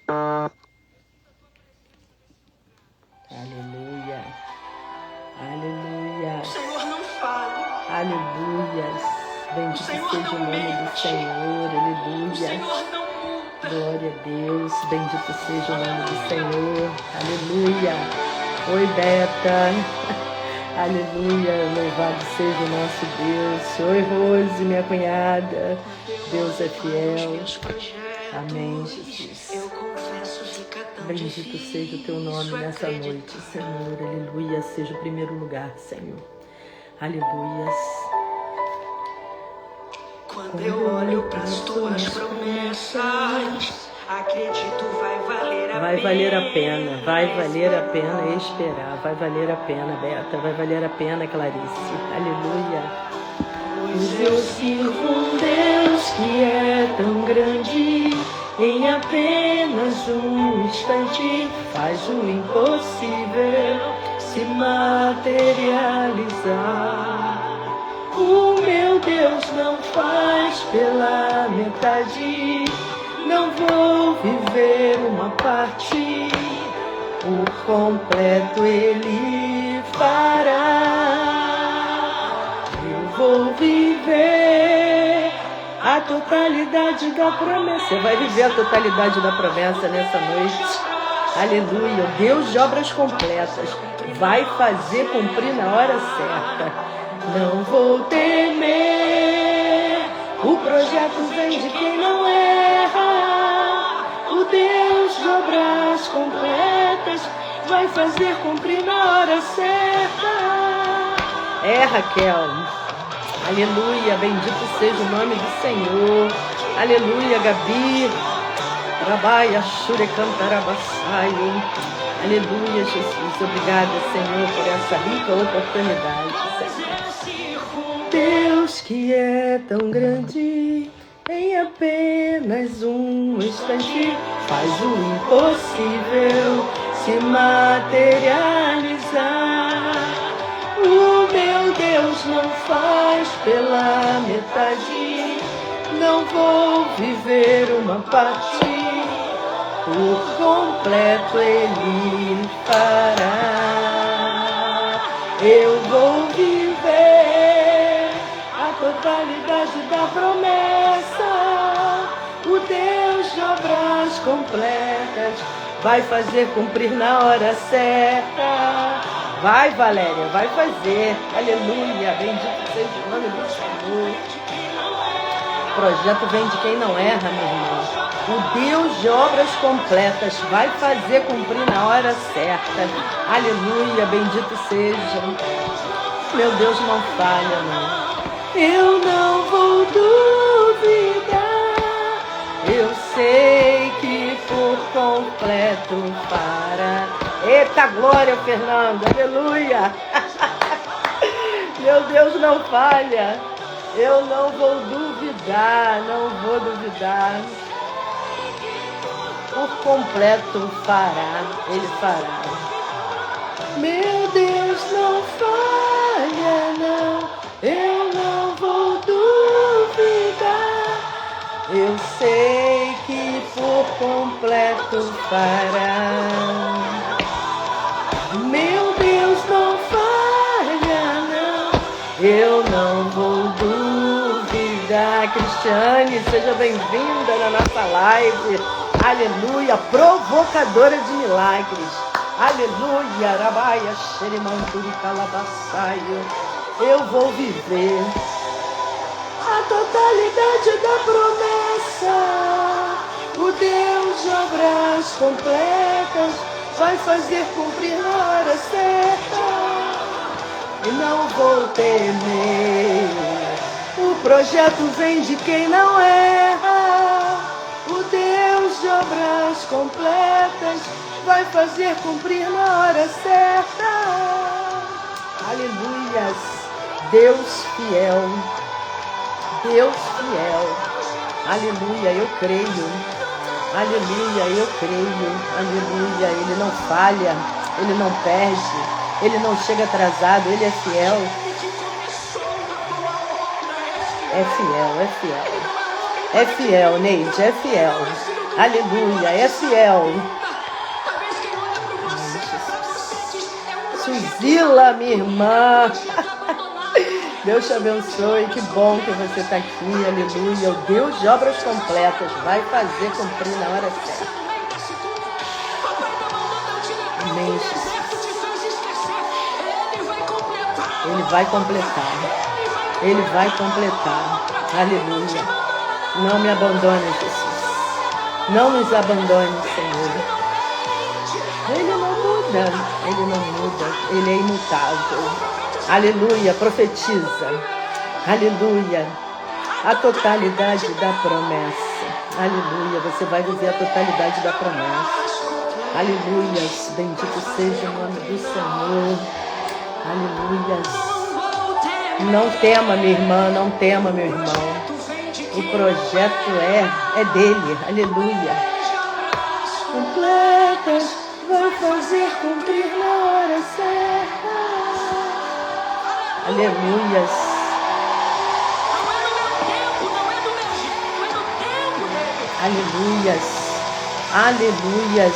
Aleluia. Aleluia. O Senhor não falha. Aleluias. Bendito seja o nome do Senhor. O Aleluia. Senhor não muda. Glória a Deus. Bendito seja o nome do Senhor. Aleluia. Oi, Beta. Aleluia. Louvado seja o nosso Deus. Oi, Rose, minha cunhada. Deus é fiel. Amém, Jesus. Eu confesso, fica tão Bendito difícil seja o teu nome nessa noite, Senhor. Aleluia. Seja o primeiro lugar, Senhor. Aleluias. Quando eu olho para as tuas promessas, acredito vai valer a pena. Vai valer a pena, vai valer a pena esperar, vai valer a pena, Beta, vai valer a pena, Clarice. Aleluia. Pois eu sirvo um Deus que é tão grande, em apenas um instante faz o impossível se materializar. O meu Deus não faz pela metade, não vou viver uma parte, por completo Ele fará. Eu vou viver a totalidade da promessa. Você vai viver a totalidade da promessa nessa noite. Aleluia. O Deus de obras completas vai fazer cumprir na hora certa. Não vou temer, o projeto vem de quem não erra. O Deus de obras completas vai fazer cumprir na hora certa. Raquel. Aleluia, bendito seja o nome do Senhor. Aleluia, Gabi. Trabalha, Shure Cantarabassaio. Aleluia, Jesus. Obrigada, Senhor, por essa rica oportunidade, Senhor. Deus que é tão grande, em apenas um instante faz o impossível se materializar. O meu Deus não faz pela metade, não vou viver uma parte, por completo Ele fará. Eu vou viver a totalidade da promessa. O Deus de obras completas vai fazer cumprir na hora certa. Vai, Valéria, vai fazer. Aleluia, bendito seja o nome do Senhor. O projeto vem de quem não erra, meu irmão. O Deus de obras completas vai fazer cumprir na hora certa. Aleluia, bendito seja. Meu Deus não falha, não. Eu não vou duvidar. Eu sei que por completo fará. Eita glória, Fernando. Aleluia. Meu Deus não falha. Eu não vou duvidar, não vou duvidar. Por completo fará, Ele fará. Meu Deus não falha, não. Eu não vou duvidar. Eu sei que por completo fará. Meu Deus não falha, não. Eu não vou duvidar. Cristiane, seja bem-vinda na nossa live. Aleluia, provocadora de milagres. Aleluia, Rabaia, Xerimanturi, Calabassaio. Eu vou viver a totalidade da promessa. O Deus de obras completas vai fazer cumprir na hora certa. E não vou temer. O projeto vem de quem não erra. O Deus de obras completas vai fazer cumprir na hora certa. Aleluias. Deus fiel. Deus fiel. Aleluia, eu creio. Aleluia, eu creio. Aleluia, Ele não falha. Ele não perde. Ele não chega atrasado. Ele é fiel. É fiel, é fiel. É fiel, Neide, é fiel. Aleluia, é fiel. Suzila, minha irmã. Deus te abençoe, que bom que você está aqui, aleluia. O Deus de obras completas vai fazer cumprir na hora certa. Amém, Jesus. Ele vai completar. Ele vai completar. Aleluia. Não me abandone, Jesus. Não nos abandone, Senhor. Ele não muda. Ele não muda. Ele é imutável. Aleluia. Profetiza. Aleluia. A totalidade da promessa. Aleluia. Você vai viver a totalidade da promessa. Aleluia. Bendito seja o nome do Senhor. Aleluia. Não tema, minha irmã, não tema, meu irmão. O projeto é dele. Aleluia. Completas, vai fazer cumprir na hora certa. Aleluia. Aleluia. Aleluia.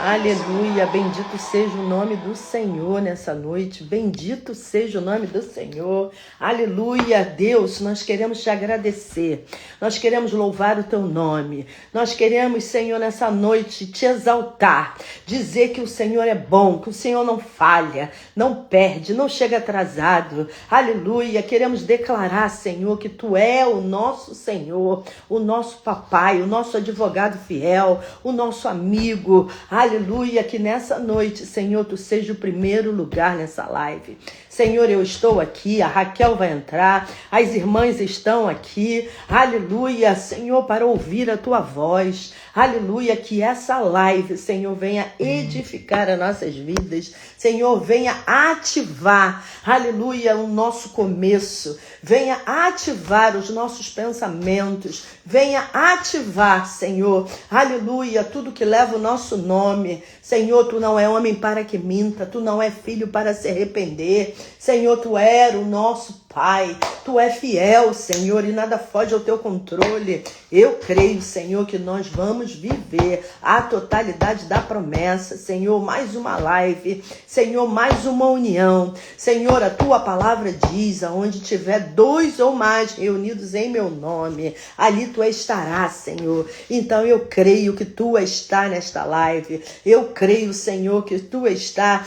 Aleluia, bendito seja o nome do Senhor nessa noite, bendito seja o nome do Senhor, aleluia. Deus, nós queremos te agradecer, nós queremos louvar o teu nome, nós queremos, Senhor, nessa noite te exaltar, dizer que o Senhor é bom, que o Senhor não falha, não perde, não chega atrasado, aleluia. Queremos declarar, Senhor, que tu é o nosso Senhor, o nosso papai, o nosso advogado fiel, o nosso amigo, aleluia. Que nessa noite, Senhor, tu seja o primeiro lugar nessa live. Senhor, eu estou aqui, a Raquel vai entrar, as irmãs estão aqui, aleluia, Senhor, para ouvir a tua voz, aleluia, que essa live, Senhor, venha edificar as nossas vidas, Senhor, venha ativar, aleluia, o nosso começo, venha ativar os nossos pensamentos, venha ativar, Senhor, aleluia, tudo que leva o nosso nome. Senhor, tu não é homem para que minta, tu não é filho para se arrepender, Senhor, tu és o nosso Pai, tu é fiel, Senhor, e nada foge ao teu controle. Eu creio, Senhor, que nós vamos viver a totalidade da promessa, Senhor, mais uma live, Senhor, mais uma união, Senhor, a tua palavra diz, aonde tiver 2 ou mais reunidos em meu nome, ali tu estarás, Senhor. Então eu creio que tu está nesta live, eu creio, Senhor, que tu está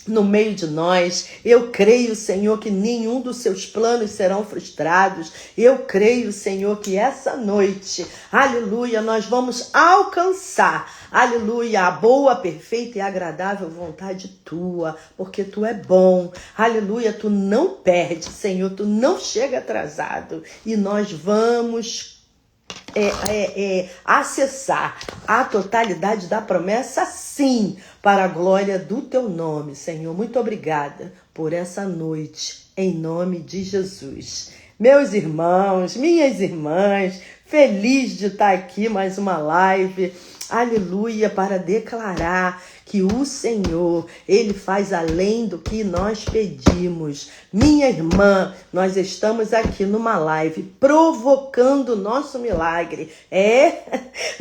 no meio de nós. Eu creio, Senhor, que nenhum dos seus planos serão frustrados. Eu creio, Senhor, que essa noite, aleluia, nós vamos alcançar, aleluia, a boa, perfeita e agradável vontade tua, porque tu é bom, aleluia, tu não perde, Senhor, tu não chega atrasado, e nós vamos acessar a totalidade da promessa, sim, para a glória do teu nome, Senhor. Muito obrigada por essa noite, em nome de Jesus. Meus irmãos, minhas irmãs, feliz de estar aqui mais uma live, aleluia, para declarar que o Senhor, Ele faz além do que nós pedimos. Minha irmã, nós estamos aqui numa live provocando o nosso milagre.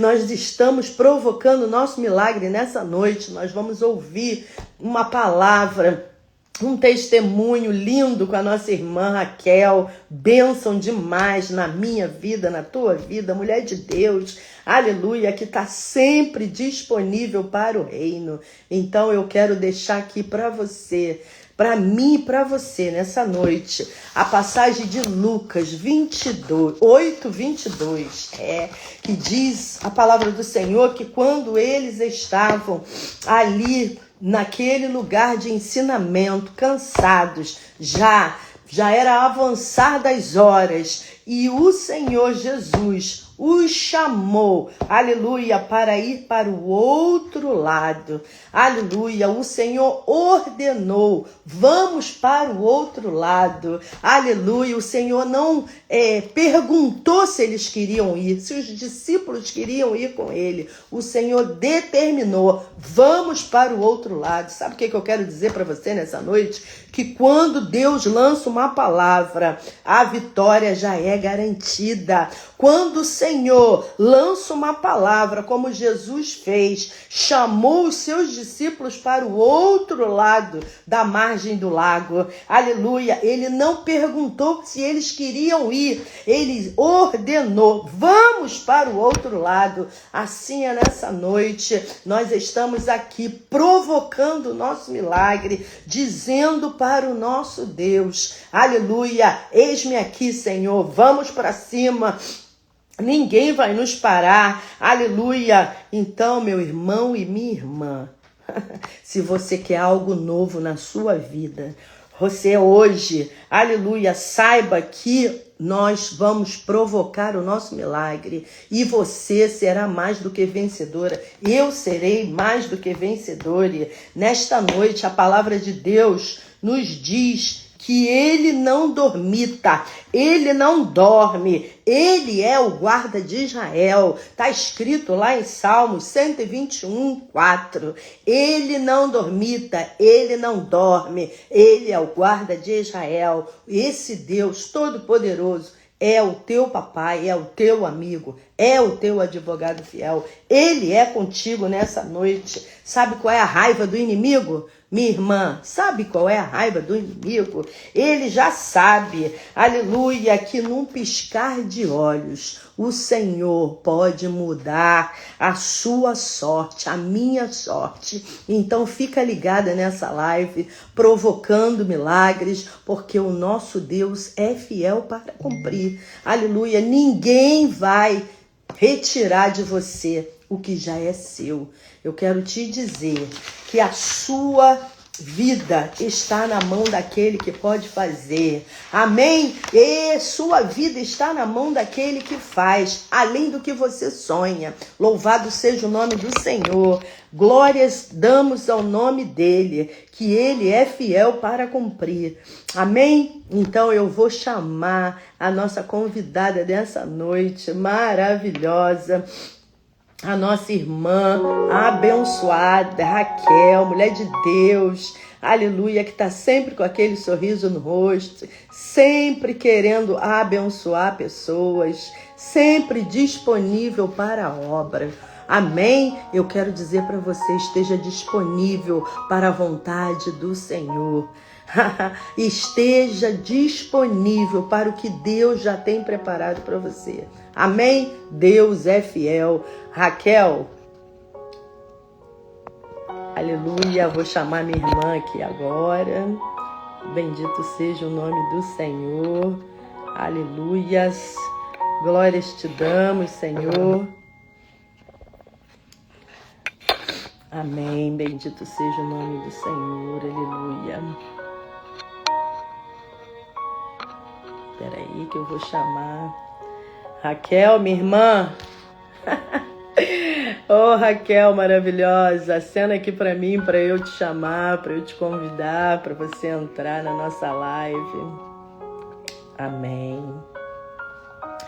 Nós estamos provocando o nosso milagre nessa noite. Nós vamos ouvir uma palavra, um testemunho lindo com a nossa irmã Raquel, bênção demais na minha vida, na tua vida, mulher de Deus, aleluia, que está sempre disponível para o reino. Então eu quero deixar aqui para você, para mim e para você nessa noite, a passagem de Lucas 8:22, que diz a palavra do Senhor que quando eles estavam ali naquele lugar de ensinamento, cansados, já era avançar das horas, e o Senhor Jesus os chamou, aleluia, para ir para o outro lado, aleluia. O Senhor ordenou, vamos para o outro lado, aleluia. O Senhor não perguntou se eles queriam ir, se os discípulos queriam ir com ele. O Senhor determinou, vamos para o outro lado. Sabe o que eu quero dizer para você nessa noite? Que quando Deus lança uma palavra, a vitória já é garantida. Quando o Senhor Senhor lança uma palavra, como Jesus fez, chamou os seus discípulos para o outro lado da margem do lago. Aleluia. Ele não perguntou se eles queriam ir, ele ordenou: vamos para o outro lado. Assim é nessa noite, nós estamos aqui provocando o nosso milagre, dizendo para o nosso Deus: aleluia, eis-me aqui, Senhor, vamos para cima. Ninguém vai nos parar, aleluia. Então, meu irmão e minha irmã, se você quer algo novo na sua vida, você hoje, aleluia, saiba que nós vamos provocar o nosso milagre e você será mais do que vencedora. Eu serei mais do que vencedora. Nesta noite, a palavra de Deus nos diz que ele não dormita, ele não dorme, ele é o guarda de Israel. Está escrito lá em Salmos 121, 4. Ele não dormita, ele não dorme, ele é o guarda de Israel. Esse Deus todo-poderoso é o teu papai, é o teu amigo, é o teu advogado fiel. Ele é contigo nessa noite. Sabe qual é a raiva do inimigo? Minha irmã, sabe qual é a raiva do inimigo? Ele já sabe, aleluia, que num piscar de olhos o Senhor pode mudar a sua sorte, a minha sorte. Então fica ligada nessa live, provocando milagres, porque o nosso Deus é fiel para cumprir. Aleluia, ninguém vai retirar de você o que já é seu. Eu quero te dizer que a sua vida está na mão daquele que pode fazer. Amém? E sua vida está na mão daquele que faz, além do que você sonha. Louvado seja o nome do Senhor. Glórias damos ao nome dele, que ele é fiel para cumprir. Amém? Então eu vou chamar a nossa convidada dessa noite maravilhosa, a nossa irmã abençoada, Raquel, mulher de Deus, aleluia, que está sempre com aquele sorriso no rosto, sempre querendo abençoar pessoas, sempre disponível para a obra. Amém? Eu quero dizer para você, esteja disponível para a vontade do Senhor. Esteja disponível para o que Deus já tem preparado para você. Amém? Deus é fiel. Raquel, aleluia, vou chamar minha irmã aqui agora. Bendito seja o nome do Senhor. Aleluias. Glórias te damos, Senhor. Amém. Bendito seja o nome do Senhor. Aleluia. Espera aí que eu vou chamar Raquel, minha irmã. Oh, Raquel, maravilhosa. Acena aqui para mim, para eu te chamar, para eu te convidar, para você entrar na nossa live. Amém.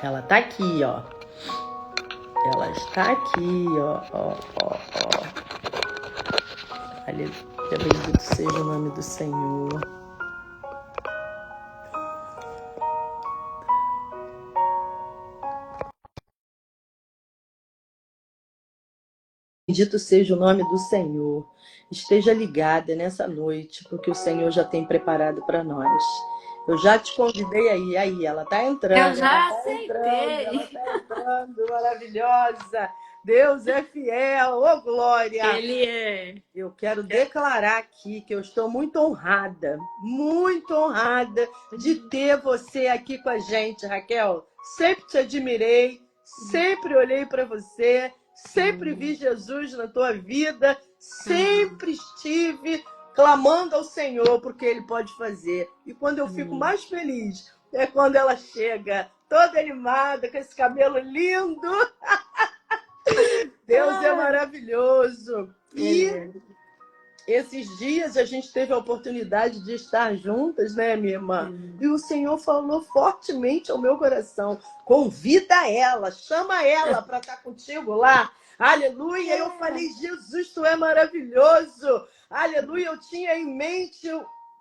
Ela tá aqui, ó. Ela está aqui, ó. Aleluia, bendito seja o nome do Senhor. Bendito seja o nome do Senhor. Esteja ligada nessa noite, porque o Senhor já tem preparado para nós. Eu já te convidei aí, ela tá entrando. Eu já aceitei. Ela tá entrando, maravilhosa. Deus é fiel, ô glória. Ele é. Eu quero declarar aqui que eu estou muito honrada de ter você aqui com a gente, Raquel. Sempre te admirei, sempre olhei para você, sempre vi Jesus na tua vida, sempre estive clamando ao Senhor porque Ele pode fazer. E quando eu fico mais feliz é quando ela chega toda animada, com esse cabelo lindo. Deus é maravilhoso. E esses dias a gente teve a oportunidade de estar juntas, né, minha irmã? E o Senhor falou fortemente ao meu coração: convida ela, chama ela para estar contigo lá. Aleluia. Eu falei: Jesus, tu é maravilhoso. Aleluia. Eu tinha em mente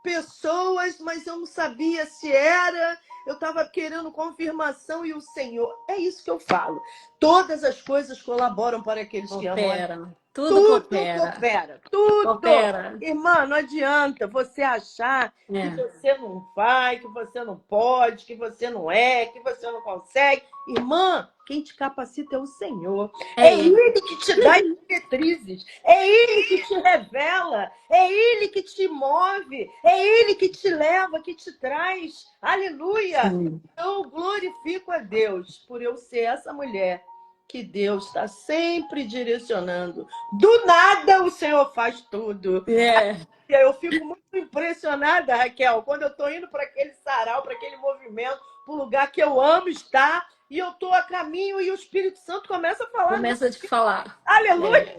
pessoas, mas eu não sabia se era eu estava querendo confirmação e o Senhor. É isso que eu falo. Todas as coisas colaboram para aqueles que amam a Coopera. Tudo tudo coopera. coopera, tudo. Coopera. Irmã, não adianta você achar que É. você não vai, que você não pode, que você não é, que você não consegue. Irmã, quem te capacita é o Senhor. É É ele. Ele que te dá as diretrizes, é Ele que te revela, é Ele que te move, é Ele que te leva, que te traz. Aleluia! Sim. Eu glorifico a Deus por eu ser essa mulher que Deus está sempre direcionando. Do nada o Senhor faz tudo. É. Eu fico muito impressionada, Raquel, quando eu estou indo para aquele sarau, para aquele movimento, para o lugar que eu amo estar, e eu estou a caminho e o Espírito Santo começa a falar. Começa a te falar. Aleluia!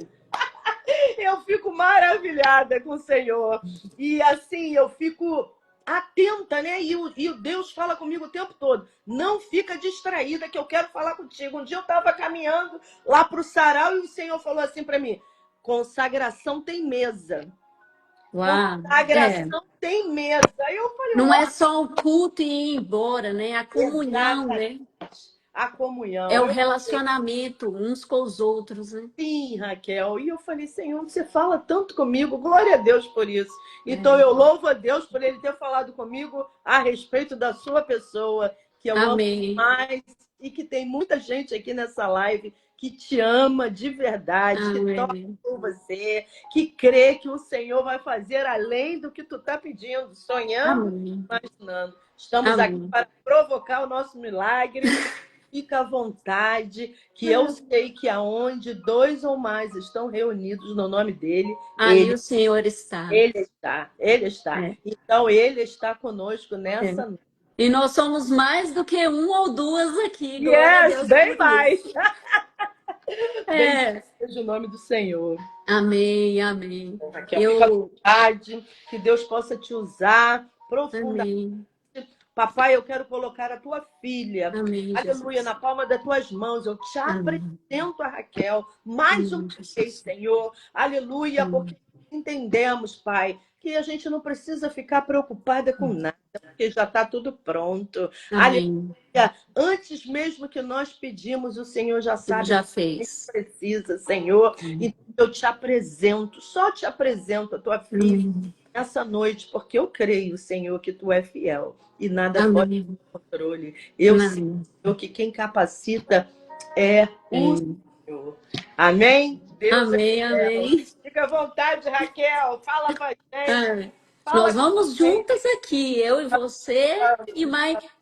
É. Eu fico maravilhada com o Senhor. E assim, eu fico atenta, né? E o Deus fala comigo o tempo todo. Não fica distraída que eu quero falar contigo. Um dia eu estava caminhando lá para o sarau e o Senhor falou assim para mim: consagração tem mesa. Uau. É. Consagração tem mesa. Aí eu falei, Não é só o culto e ir embora, né? A comunhão, exatamente. né? A comunhão. É o Eu relacionamento uns com os outros, né? sim, Raquel. E eu falei, Senhor, você fala tanto comigo, glória a Deus por isso. É. Então eu louvo a Deus por Ele ter falado comigo a respeito da sua pessoa, que eu amo Amém. mais, e que tem muita gente aqui nessa live que te ama de verdade, que torce Amém. por você, que crê que o Senhor vai fazer além do que tu está pedindo, sonhando, Amém. imaginando. Estamos aqui Amém. para provocar o nosso milagre. Fica à vontade, que eu sei que aonde dois ou mais estão reunidos no nome dele, Ali o Senhor está. ele está, ele está. É. Então, ele está conosco nessa É. noite. E nós somos mais do que um ou duas aqui. Glória a Yes, Deus bem por mais. isso. Bendito É. seja o nome do Senhor. Amém, amém. Raquel, fica à vontade, que Deus possa te usar profundamente. Amém, Papai, eu quero colocar a tua filha, amém, aleluia, Jesus. na palma das tuas mãos. Eu te Amém, apresento a Raquel mais uma amém, vez, Jesus. Senhor. Aleluia, porque Amém. entendemos, Pai, que a gente não precisa ficar preocupada com nada, porque já está tudo pronto. Amém. Aleluia. Antes mesmo que nós pedimos, o Senhor já Ele sabe já o que a gente fez. precisa, Senhor. E eu te apresento, só te apresento a tua filha Amém. essa noite, porque eu creio, Senhor, que tu é fiel e nada foge Amém. do controle. Eu sei, Amém. Senhor, que quem capacita é o É. Senhor. Amém? Deus é Amém, fiel. amém. Fica à vontade, Raquel. Fala com a gente. É. Fala Nós com a vamos gente. juntas aqui, eu e você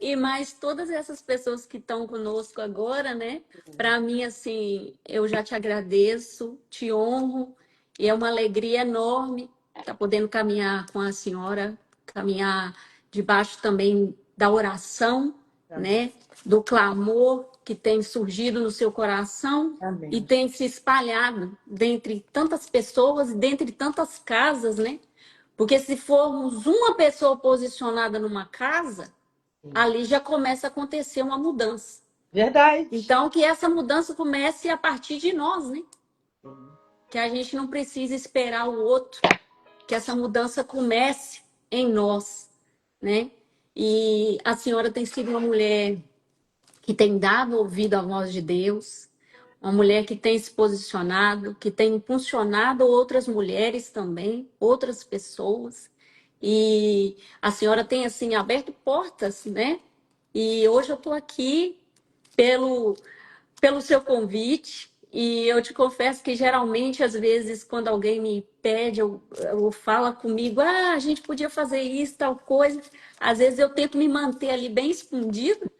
e mais todas essas pessoas que estão conosco agora, né? Para mim, assim, eu já te agradeço, te honro, e é uma alegria enorme estar podendo caminhar com a senhora, caminhar debaixo também da oração, né? Do clamor que tem surgido no seu coração e Amém. tem se espalhado dentre tantas pessoas, dentre tantas casas, né? Porque se formos uma pessoa posicionada numa casa, ali já começa a acontecer uma mudança. Verdade. Então, que essa mudança comece a partir de nós, né? Que a gente não precisa esperar o outro, que essa mudança comece em nós, né? E a senhora tem sido uma mulher que tem dado ouvido à voz de Deus, uma mulher que tem se posicionado, que tem impulsionado outras mulheres também, outras pessoas. E a senhora tem, assim, aberto portas, né? E hoje eu estou aqui pelo seu convite. E eu te confesso que geralmente, às vezes, quando alguém me pede ou fala comigo, a gente podia fazer isso, tal coisa, às vezes eu tento me manter ali bem escondido.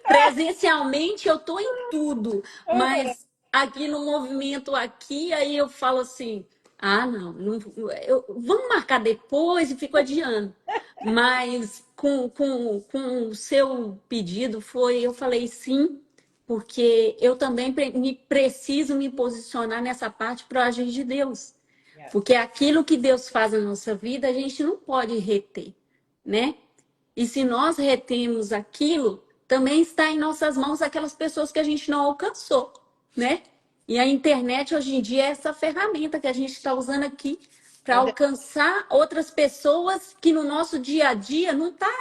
Presencialmente eu estou em tudo, mas aqui no movimento aqui, aí eu falo assim, não, vamos marcar depois e fico adiando. Mas com o seu pedido eu falei sim, porque eu também preciso me posicionar nessa parte para agir de Deus. Porque aquilo que Deus faz na nossa vida, a gente não pode reter, né? E se nós retemos aquilo, também está em nossas mãos aquelas pessoas que a gente não alcançou, né? E a internet hoje em dia é essa ferramenta que a gente está usando aqui para alcançar outras pessoas que no nosso dia a dia não está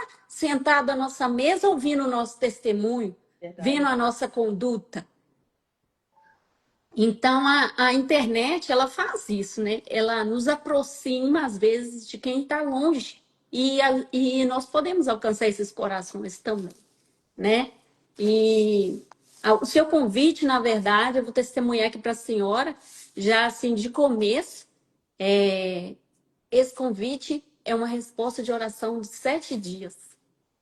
sentado à nossa mesa ouvindo o nosso testemunho, Verdade. vendo a nossa conduta. Então, a internet, ela faz isso, né? Ela nos aproxima, às vezes, de quem está longe. E nós podemos alcançar esses corações também, né? E o seu convite, na verdade, eu vou testemunhar aqui para a senhora, já assim, de começo, esse convite é uma resposta de oração de 7 dias.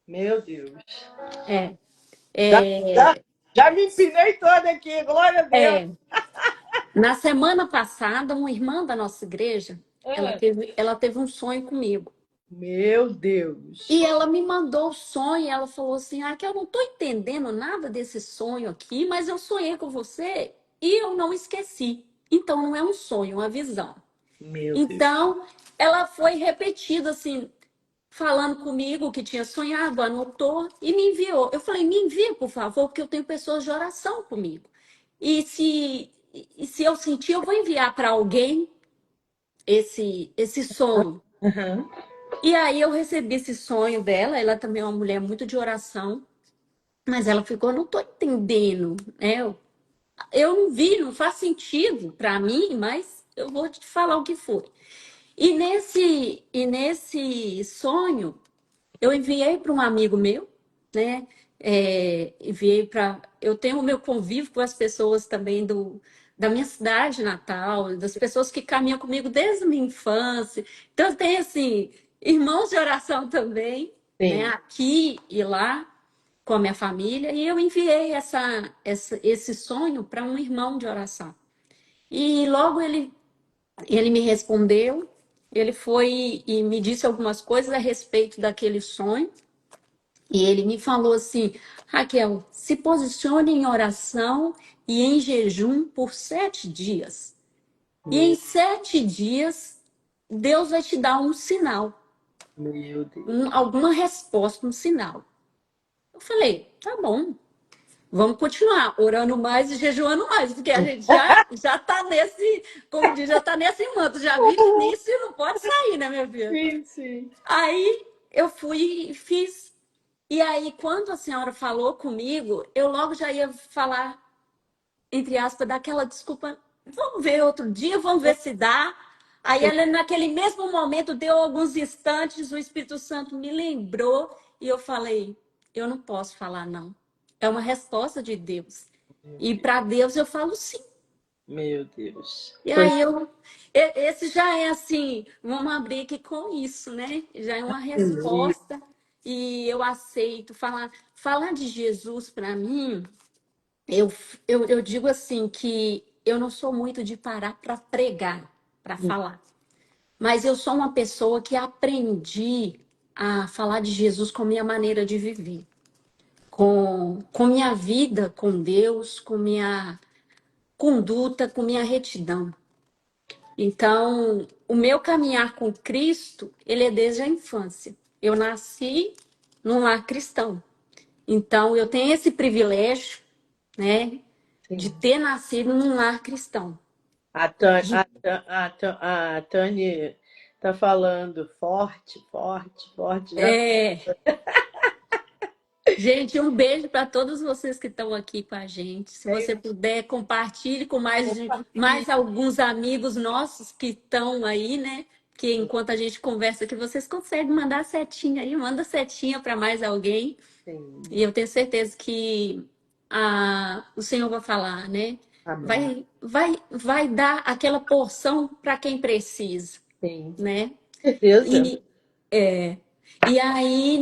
Meu Deus. É, Já, é, já, já me empinei toda aqui, glória a Deus. é. Na semana passada, uma irmã da nossa igreja, Ah, ela teve um sonho comigo. meu Deus. E ela me mandou o sonho, e ela falou assim: ah, que eu não estou entendendo nada desse sonho aqui, mas eu sonhei com você e eu não esqueci. Então não é um sonho, é uma visão. Meu Deus. Então ela foi repetida assim, falando comigo que tinha sonhado, anotou e me enviou. Eu falei: me envia, por favor, porque eu tenho pessoas de oração comigo. E se eu sentir, eu vou enviar para alguém esse sonho. Uhum. E aí eu recebi esse sonho dela. Ela também é uma mulher muito de oração, mas ela ficou: não estou entendendo, né? Eu não vi, não faz sentido para mim, mas eu vou te falar o que foi. E nesse sonho, eu enviei para um amigo meu, né? Enviei para. Eu tenho o meu convívio com as pessoas também da minha cidade natal, das pessoas que caminham comigo desde a minha infância. Então, eu tenho, assim, irmãos de oração também, né? Sim. Aqui e lá, com a minha família. E eu enviei esse sonho para um irmão de oração. E logo ele me respondeu. Ele foi e me disse algumas coisas a respeito daquele sonho. E ele me falou assim: Raquel, se posicione em oração e em jejum por 7 dias. E em Meu, 7 dias, Deus vai te dar um sinal, meu Deus. alguma resposta, um sinal. Eu falei: tá bom, vamos continuar orando mais e jejuando mais, porque a gente já tá nesse, como diz, já tá nesse manto, já vi no início e não pode sair, né, minha filha? Sim, sim. Aí eu fui e fiz. E aí, quando a senhora falou comigo, eu logo já ia falar, entre aspas, daquela desculpa: vamos ver outro dia, vamos ver se dá. Aí, Sim. ela, naquele mesmo momento, deu alguns instantes, o Espírito Santo me lembrou e eu falei: eu não posso falar não. É uma resposta de Deus. E para Deus eu falo sim. Meu Deus. E Foi aí esse já é assim, vamos abrir aqui com isso, né? Já é uma feliz. resposta e eu aceito falar de Jesus para mim. Eu digo assim que eu não sou muito de parar para pregar, para falar, mas eu sou uma pessoa que aprendi a falar de Jesus com minha maneira de viver, com minha vida com Deus, com minha conduta, com minha retidão. Então, o meu caminhar com Cristo, ele é desde a infância. Eu nasci num lar cristão. Então, eu tenho esse privilégio, né, de Sim. ter nascido num lar cristão. De- A Tânia tá falando forte, forte, forte. Já é, gente, um beijo para todos vocês que estão aqui com a gente. Se você tem puder, compartilhe com mais compartilha. alguns amigos nossos que estão aí, né? Que enquanto a gente conversa aqui, vocês conseguem mandar setinha aí, manda setinha para mais alguém. Sim. E eu tenho certeza que o Senhor vai falar, né? Amém. Vai dar aquela porção para quem precisa, Sim. né? Certeza. E, e aí,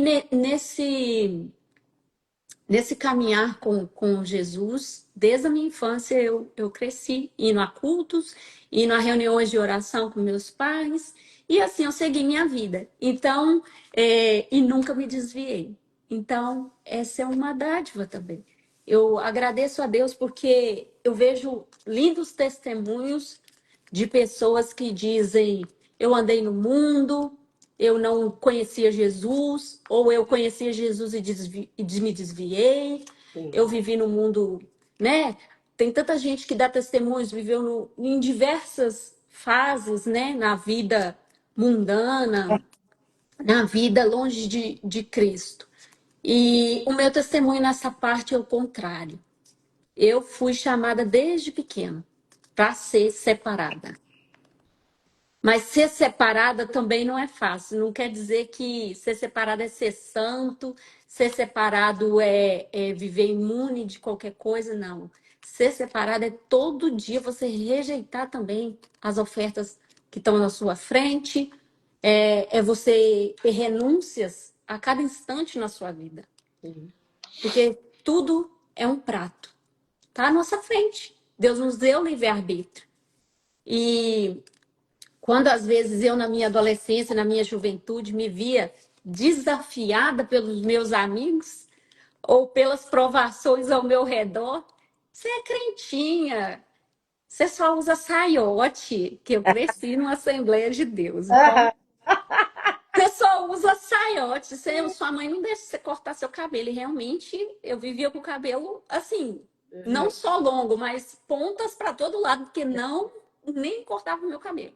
nesse caminhar com Jesus, desde a minha infância eu cresci indo a cultos, indo a reuniões de oração com meus pais, e assim eu segui minha vida. Então, e nunca me desviei. Então, essa é uma dádiva também. Eu agradeço a Deus porque eu vejo lindos testemunhos de pessoas que dizem: eu andei no mundo, eu não conhecia Jesus, ou eu conhecia Jesus e me desviei, eu Sim. vivi no mundo, né? Tem tanta gente que dá testemunhos, viveu em diversas fases, né? Na vida mundana, na vida longe de Cristo. E o meu testemunho nessa parte é o contrário. Eu fui chamada desde pequena para ser separada. Mas ser separada também não é fácil. Não quer dizer que ser separado é ser santo, ser separado é viver imune de qualquer coisa, não. Ser separado é todo dia você rejeitar também as ofertas que estão na sua frente, é você ter renúncias a cada instante na sua vida. Porque tudo é um prato. Está à nossa frente. Deus nos deu livre-arbítrio. E quando às vezes eu, na minha adolescência, na minha juventude, me via desafiada pelos meus amigos ou pelas provações ao meu redor, você é crentinha, você só usa saiote, que eu cresci numa Assembleia de Deus. Então, você só usa saiote, sua mãe não deixa você cortar seu cabelo. E realmente eu vivia com o cabelo assim, não só longo, mas pontas para todo lado, porque não nem cortava o meu cabelo.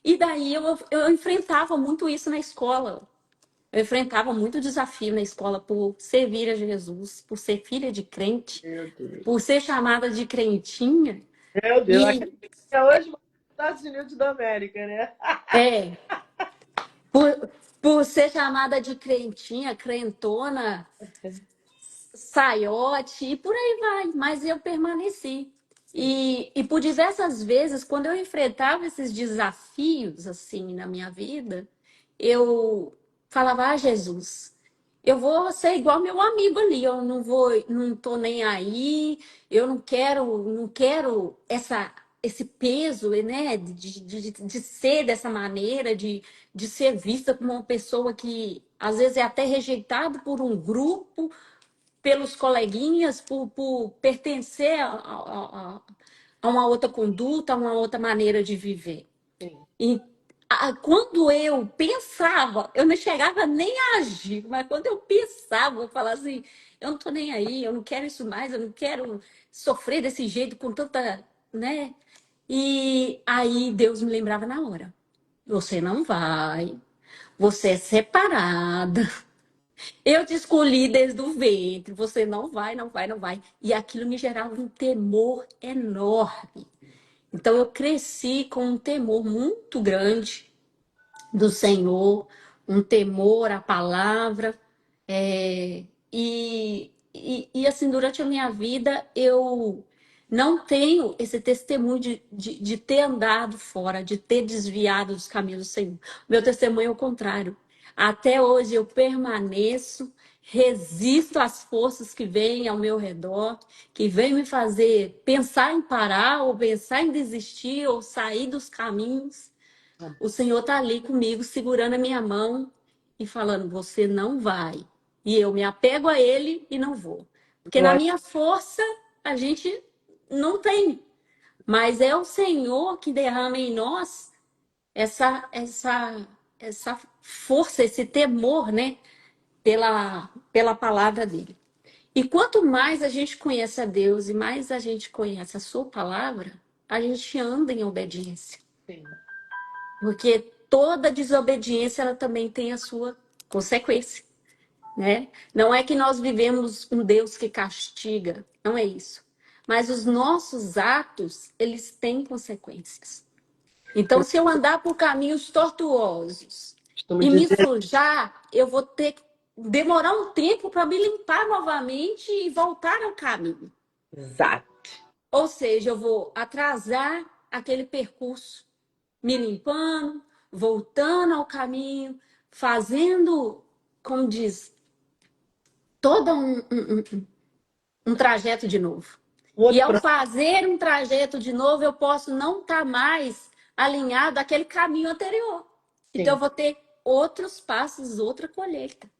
E daí eu enfrentava muito isso na escola. Eu enfrentava muito desafio na escola por servir a Jesus, por ser filha de crente, Meu Deus. por ser chamada de crentinha. Meu Deus, E até hoje nos Estados Unidos da América, né? é, por ser chamada de crentinha, crentona, saiote e por aí vai, mas eu permaneci. E por diversas vezes, quando eu enfrentava esses desafios assim na minha vida, eu falava: Jesus, eu vou ser igual meu amigo ali, eu não vou, não tô nem aí, eu não quero esse peso, né, de ser dessa maneira, de ser vista como uma pessoa que às vezes é até rejeitada por um grupo, pelos coleguinhas, por pertencer a uma outra conduta, a uma outra maneira de viver. Sim. E quando eu pensava, eu não chegava nem a agir, mas quando eu pensava, eu falava assim: eu não estou nem aí, eu não quero isso mais, eu não quero sofrer desse jeito com tanta, né? E aí Deus me lembrava na hora: você não vai, você é separada. Eu te escolhi desde o ventre, você não vai, não vai, não vai. E aquilo me gerava um temor enorme. Então eu cresci com um temor muito grande do Senhor, um temor à palavra. E assim, durante a minha vida, eu não tenho esse testemunho de ter andado fora, de ter desviado dos caminhos do Senhor. Meu testemunho é o contrário. Até hoje eu permaneço, resisto às forças que vêm ao meu redor, que vêm me fazer pensar em parar, ou pensar em desistir, ou sair dos caminhos. O Senhor está ali comigo, segurando a minha mão e falando: você não vai. E eu me apego a Ele e não vou. Porque na Glória. minha força a gente não tem. Mas é o Senhor que derrama em nós essa força, esse temor, né? Pela palavra dele. E quanto mais a gente conhece a Deus e mais a gente conhece a sua palavra, a gente anda em obediência. Sim. Porque toda desobediência ela também tem a sua consequência, né? Não é que nós vivemos um Deus que castiga, não é isso. Mas os nossos atos, eles têm consequências. Então, Eu se eu andar por caminhos tortuosos costumo e me dizer, sujar, eu vou ter que demorar um tempo para me limpar novamente e voltar ao caminho. exato. Ou seja, eu vou atrasar aquele percurso, me limpando, voltando ao caminho, fazendo, como diz, todo um trajeto de novo. O E outro ao fazer um trajeto de novo, eu posso não estar mais alinhado àquele caminho anterior. Então, eu sim, vou ter outros passos, outra colheita.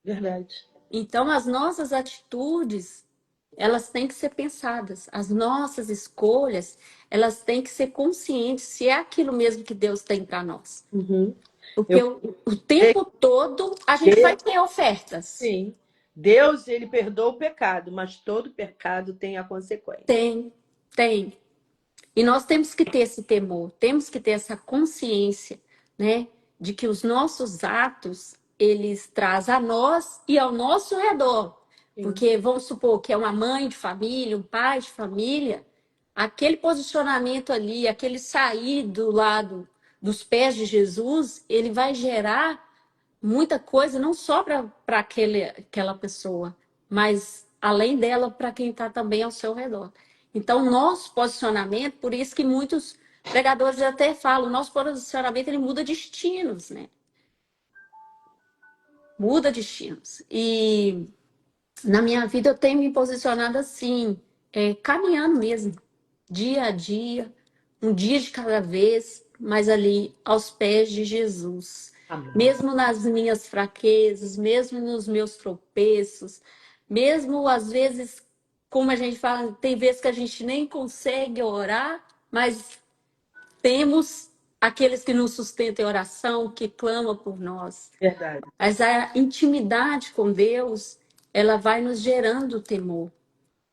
verdade. Então, as nossas atitudes, elas têm que ser pensadas. As nossas escolhas, elas têm que ser conscientes se é aquilo mesmo que Deus tem para nós. Uhum. Porque Eu o tempo todo a gente vai Deus, ter ofertas. sim. Deus, ele perdoa o pecado, mas todo pecado tem a consequência. Tem, tem. E nós temos que ter esse temor, temos que ter essa consciência, né? de que os nossos atos, eles trazem a nós e ao nosso redor. Porque vamos supor que é uma mãe de família, um pai de família, aquele posicionamento ali, aquele sair do lado dos pés de Jesus, ele vai gerar muita coisa, não só para aquela pessoa, mas além dela, para quem está também ao seu redor. Então, nosso posicionamento, por isso que muitos pregadores até falam, o nosso posicionamento ele muda destinos, né? Muda destinos. E na minha vida eu tenho me posicionado assim, caminhando mesmo, dia a dia, um dia de cada vez, mas ali aos pés de Jesus. Amém. Mesmo nas minhas fraquezas, mesmo nos meus tropeços, mesmo às vezes, como a gente fala, tem vezes que a gente nem consegue orar, mas temos aqueles que nos sustentam em oração, que clamam por nós. Verdade. Mas a intimidade com Deus, ela vai nos gerando temor.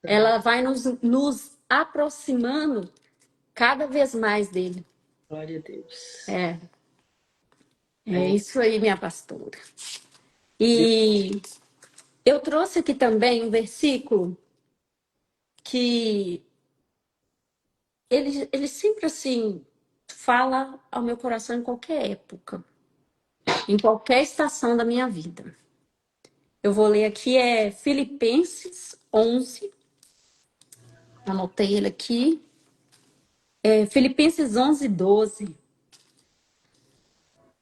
Ela vai nos aproximando cada vez mais dele. Glória a Deus. É isso aí, minha pastora. E eu trouxe aqui também um versículo que ele sempre assim fala ao meu coração em qualquer época, em qualquer estação da minha vida. Eu vou ler aqui, Filipenses 11. Anotei ele aqui. Filipenses 11, 12.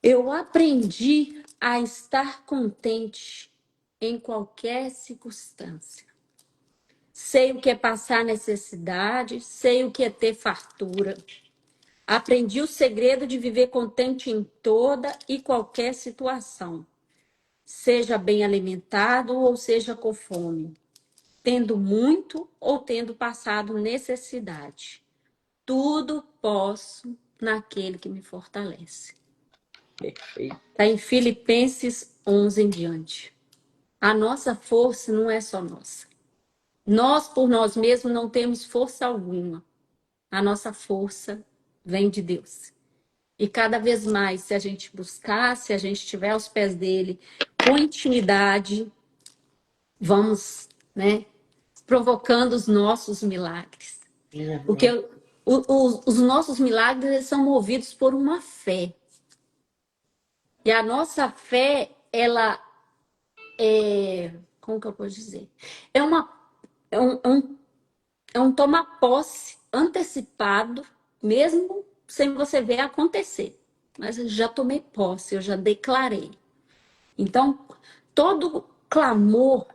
Eu aprendi a estar contente em qualquer circunstância. Sei o que é passar necessidade, sei o que é ter fartura. Aprendi o segredo de viver contente em toda e qualquer situação, seja bem alimentado ou seja com fome, tendo muito ou tendo passado necessidade. Tudo posso naquele que me fortalece. Perfeito. Está em Filipenses 11 em diante. A nossa força não é só nossa. Nós, por nós mesmos, não temos força alguma. A nossa força vem de Deus. E cada vez mais, se a gente buscar, se a gente estiver aos pés dele, com intimidade, vamos, né, provocando os nossos milagres. Porque os nossos milagres eles são movidos por uma fé. E a nossa fé, ela como que eu posso dizer? É um tomar posse antecipado, mesmo sem você ver acontecer. Mas eu já tomei posse, eu já declarei. Então, todo clamor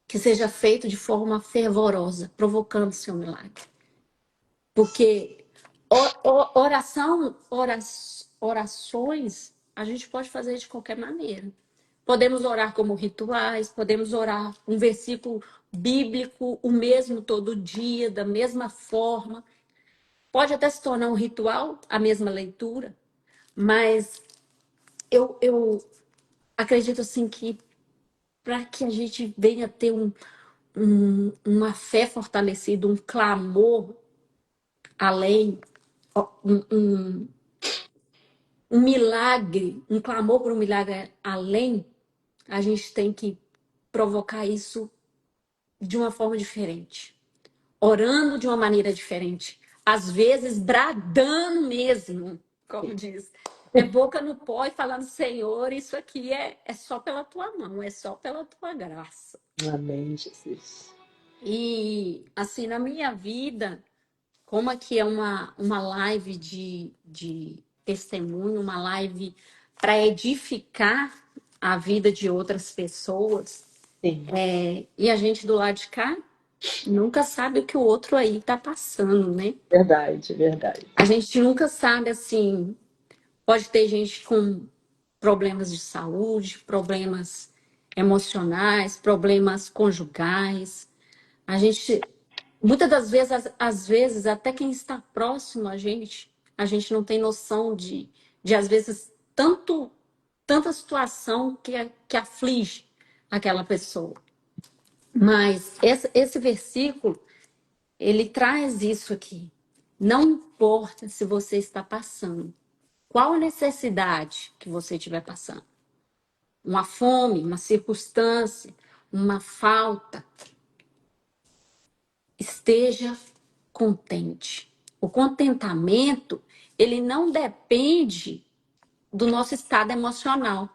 que seja feito de forma fervorosa, provocando seu milagre. Porque orações a gente pode fazer de qualquer maneira. Podemos orar como rituais, podemos orar um versículo bíblico, o mesmo todo dia, da mesma forma. Pode até se tornar um ritual, a mesma leitura, mas eu acredito assim que para que a gente venha ter uma fé fortalecida, um clamor além, um milagre, um clamor por um milagre além, a gente tem que provocar isso de uma forma diferente, orando de uma maneira diferente, às vezes bradando mesmo, como diz. É boca no pó e falando, Senhor, isso aqui é só pela tua mão, é só pela tua graça. Amém, Jesus. E assim, na minha vida, como aqui é uma live de testemunho, uma live para edificar a vida de outras pessoas, Sim. E a gente do lado de cá nunca sabe o que o outro aí está passando, né? Verdade, verdade. A gente nunca sabe, assim, pode ter gente com problemas de saúde, problemas emocionais, problemas conjugais. A gente, muitas das vezes, às vezes, até quem está próximo a gente não tem noção de às vezes, tanta situação que aflige aquela pessoa. Mas esse versículo, ele traz isso aqui. Não importa se você está passando, Qual a necessidade que você estiver passando? Uma fome, uma circunstância, uma falta. Esteja contente. O contentamento, ele não depende do nosso estado emocional.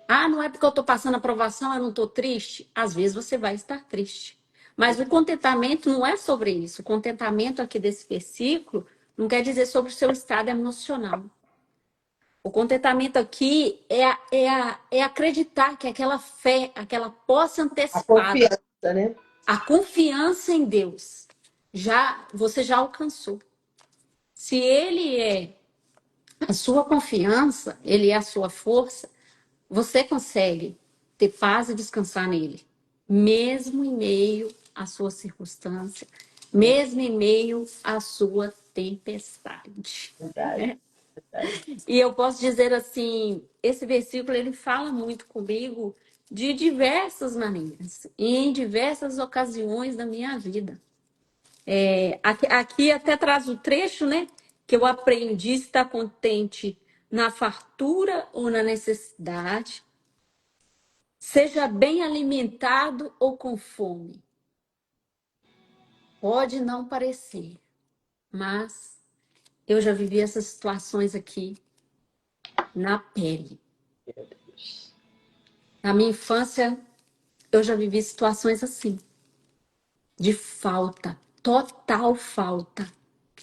Ah, não é porque eu estou passando aprovação, eu não estou triste? Às vezes você vai estar triste. Mas o contentamento não é sobre isso. O contentamento aqui desse versículo não quer dizer sobre o seu estado emocional. O contentamento aqui é acreditar que aquela fé, aquela posse A antecipada, confiança, né? a confiança em Deus, você já alcançou. Se Ele é a sua confiança, Ele é a sua força, você consegue ter paz e descansar nele, mesmo em meio à sua circunstância, mesmo em meio à sua tempestade. Verdade, verdade. E eu posso dizer assim, esse versículo ele fala muito comigo de diversas maneiras, e em diversas ocasiões da minha vida. Aqui até traz o trecho, né? Que eu aprendi a estar contente na fartura ou na necessidade, seja bem alimentado ou com fome. Pode não parecer, mas eu já vivi essas situações aqui na pele. Meu Deus. Na minha infância, eu já vivi situações assim, de falta, total falta,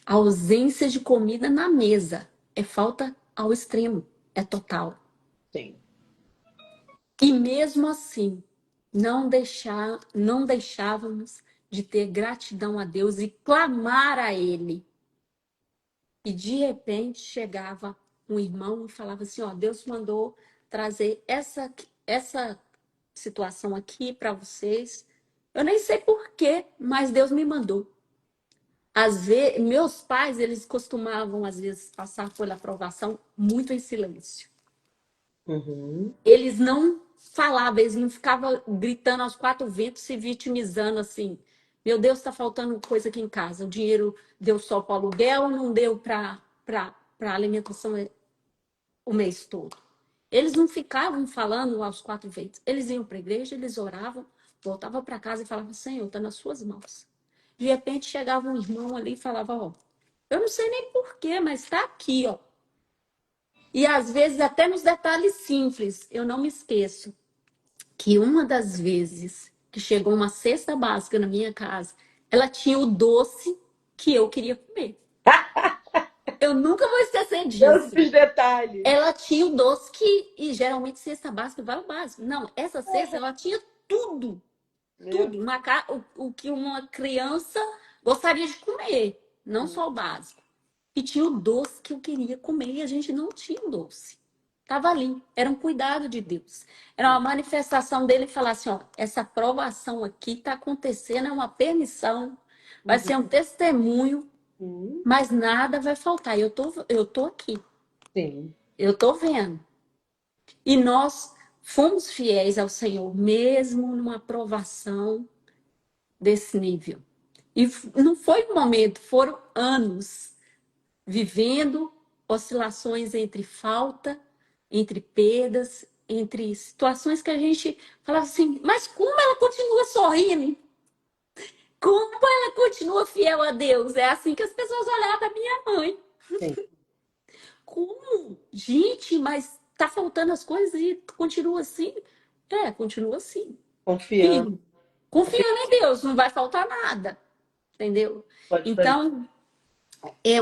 ausência de comida na mesa. É falta ao extremo, é total. Sim. E mesmo assim, não deixávamos de ter gratidão a Deus e clamar a Ele. E de repente chegava um irmão e falava assim, ó, Deus mandou trazer essa situação aqui para vocês. Eu nem sei por quê, mas Deus me mandou. Às vezes, meus pais, eles costumavam, às vezes, passar pela aprovação muito em silêncio. Uhum. Eles não falavam, eles não ficavam gritando aos quatro ventos, se vitimizando assim. Meu Deus, está faltando coisa aqui em casa. O dinheiro deu só para o aluguel, não deu para alimentação o mês todo. Eles não ficavam falando aos quatro ventos. Eles iam para a igreja, eles oravam, voltavam para casa e falavam, Senhor, está nas suas mãos. De repente chegava um irmão ali e falava, ó, eu não sei nem porquê, mas está aqui, ó. E às vezes até nos detalhes simples, eu não me esqueço que uma das vezes que chegou uma cesta básica na minha casa, ela tinha o doce que eu queria comer. Eu nunca vou esquecer Todos disso. os detalhes. Ela tinha o doce e geralmente cesta básica vai o básico. Não, essa cesta ela tinha tudo. Meu Tudo. O que uma criança gostaria de comer, não só o básico. E tinha o doce que eu queria comer e a gente não tinha o doce. Estava ali, era um cuidado de Deus. Era uma manifestação dele falar assim, ó, essa provação aqui está acontecendo, é uma permissão, vai ser um testemunho, Uhum. mas nada vai faltar. Eu tô aqui, Sim. eu tô vendo. E nós fomos fiéis ao Senhor, mesmo numa provação desse nível. E não foi um momento, foram anos vivendo oscilações entre falta, entre perdas, entre situações que a gente falava assim, mas como ela continua sorrindo? Como ela continua fiel a Deus? É assim que as pessoas olhavam para minha mãe. Sim. Como? Gente, mas tá faltando as coisas e continua assim? É, continua assim. Confiança. Firme. Confiando em Deus, não vai faltar nada. Entendeu? Pode fazer. Então,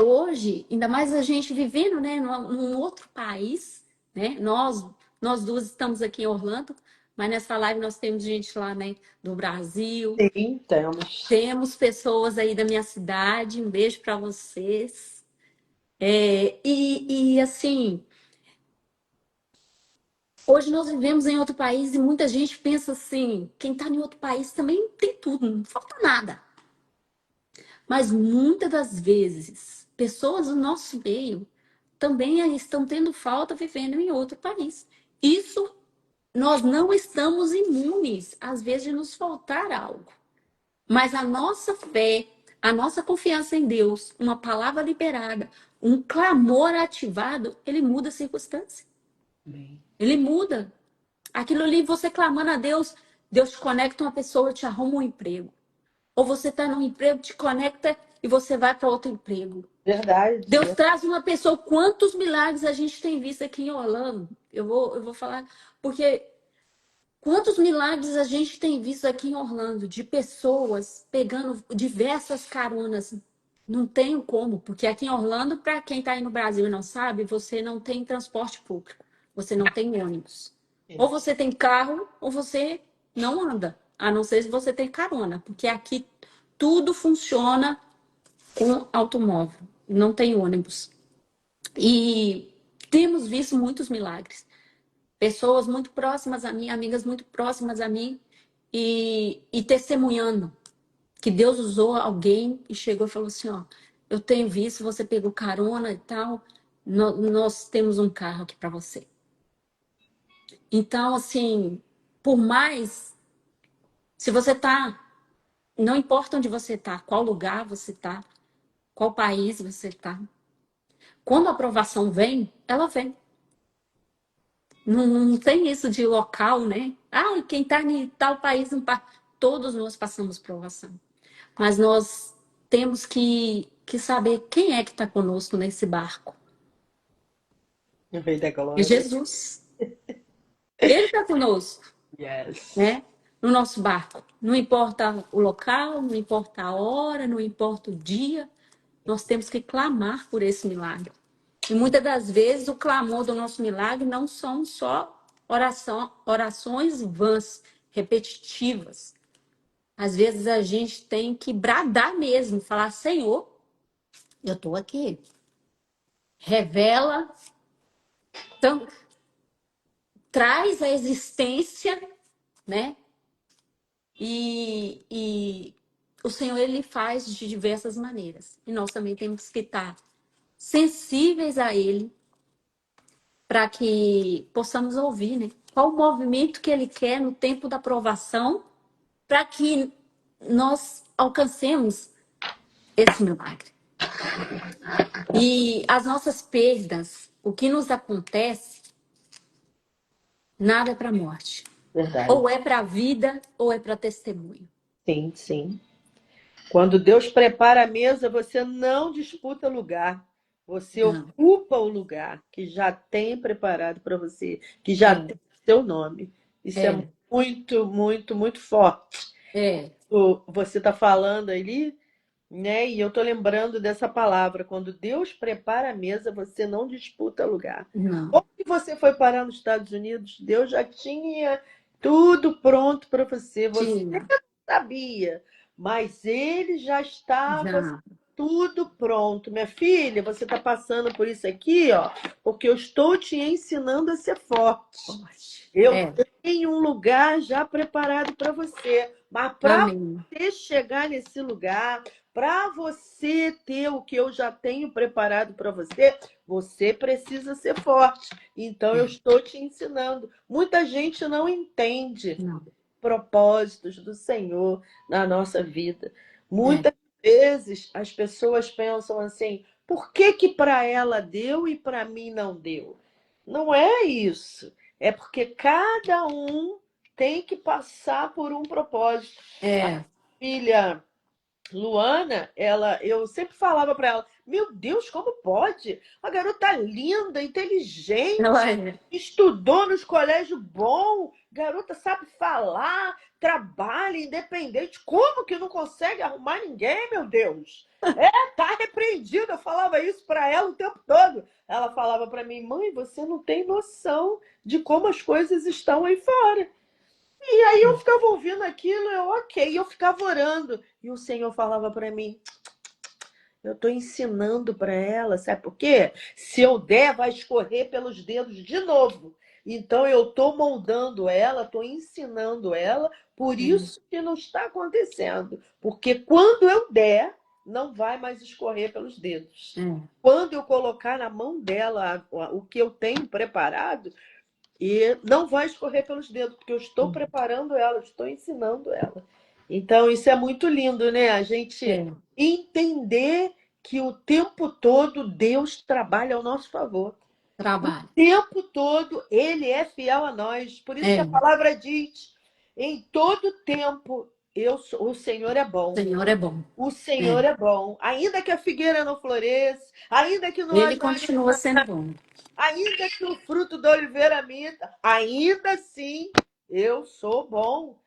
hoje, ainda mais a gente vivendo, né, num outro país, né? Nós duas estamos aqui em Orlando, mas nessa live nós temos gente lá, né, do Brasil. Sim, temos. Temos pessoas aí da minha cidade. Um beijo para vocês. Assim, hoje nós vivemos em outro país e muita gente pensa assim, quem está em outro país também tem tudo, não falta nada. Mas muitas das vezes, pessoas do nosso meio também estão tendo falta vivendo em outro país. Isso, nós não estamos imunes, às vezes, de nos faltar algo. Mas a nossa fé, a nossa confiança em Deus, uma palavra liberada, um clamor ativado, ele muda a circunstância. Amém. Ele muda. Aquilo ali, você clamando a Deus, Deus te conecta uma pessoa, te arruma um emprego. Ou você está num emprego, te conecta e você vai para outro emprego. Verdade. Deus traz uma pessoa. Quantos milagres a gente tem visto aqui em Orlando? Eu vou falar, porque quantos milagres a gente tem visto aqui em Orlando de pessoas pegando diversas caronas. Não tem como, porque aqui em Orlando, para quem está aí no Brasil e não sabe, você não tem transporte público, você não tem ônibus. Ou você tem carro, ou você não anda, a não ser se você tem carona, porque aqui tudo funciona com automóvel, não tem ônibus. E temos visto muitos milagres. Pessoas muito próximas a mim, amigas muito próximas a mim, e testemunhando que Deus usou alguém e chegou e falou assim, ó, eu tenho visto, você pegou carona e tal, nós temos um carro aqui para você. Então, assim, por mais, se você tá, não importa onde você tá, qual lugar você tá, qual país você tá, quando a aprovação vem, ela vem. Não tem isso de local, né? Ah, quem está em tal país não passa. Todos nós passamos provação. Mas nós temos que saber quem é que está conosco nesse barco. O Rei da É Glória. Jesus. Ele está conosco, Yes. né? No nosso barco. Não importa o local, não importa a hora, não importa o dia. Nós temos que clamar por esse milagre. E muitas das vezes o clamor do nosso milagre não são só orações vãs, repetitivas. Às vezes a gente tem que bradar mesmo, falar: Senhor, eu estou aqui. Revela, então, traz a existência, né? E o Senhor, ele faz de diversas maneiras. E nós também temos que estar sensíveis a ele, para que possamos ouvir, né? Qual o movimento que ele quer no tempo da aprovação, para que nós alcancemos esse milagre. E as nossas perdas, o que nos acontece, nada é para a morte. Verdade. Ou é para a vida, ou é para testemunho. Sim, sim. Quando Deus prepara a mesa, você não disputa lugar. Você Não. ocupa o lugar que já tem preparado para você, que já tem seu nome. Isso é muito, muito, muito forte. É. Você está falando ali, né? E eu estou lembrando dessa palavra. Quando Deus prepara a mesa, você não disputa lugar. Não. Como que você foi parar nos Estados Unidos? Deus já tinha tudo pronto para você. Você Tinha. sabia, mas ele já estava Já. tudo pronto. Minha filha, você está passando por isso aqui, ó, porque eu estou te ensinando a ser forte. Eu tenho um lugar já preparado para você, mas para Amém. você chegar nesse lugar, para você ter o que eu já tenho preparado para você, você precisa ser forte. Então eu estou te ensinando. Muita gente não entende Não. propósitos do Senhor na nossa vida. Muitas vezes as pessoas pensam assim: por que que para ela deu e para mim não deu? Não é isso. É porque cada um tem que passar por um propósito. A filha Luana, eu sempre falava para ela: meu Deus, como pode? A garota linda, Ela inteligente, é. estudou nos colégios bons, garota sabe falar, trabalha independente. Como que não consegue arrumar ninguém, meu Deus? Tá repreendida. Eu falava isso para ela o tempo todo. Ela falava para mim: mãe, você não tem noção de como as coisas estão aí fora. E aí eu ficava ouvindo aquilo, ok, eu ficava orando. E o Senhor falava para mim: eu estou ensinando para ela, sabe por quê? Se eu der, vai escorrer pelos dedos de novo. Então eu estou moldando ela, estou ensinando ela, por isso que não está acontecendo. Porque quando eu der, não vai mais escorrer pelos dedos. Quando eu colocar na mão dela o que eu tenho preparado, e não vai escorrer pelos dedos, porque eu estou preparando ela, eu estou ensinando ela. Então, isso é muito lindo, né? A gente entender que o tempo todo Deus trabalha ao nosso favor. O Trabalho. tempo todo Ele é fiel a nós. Por isso que a É, o palavra diz: em todo tempo o Senhor é bom. Senhor é bom. O Senhor É. é bom. Ainda que a figueira não floresça, ainda que não Ele haja continua sendo bom. ainda que o fruto da oliveira minta, ainda assim eu sou bom.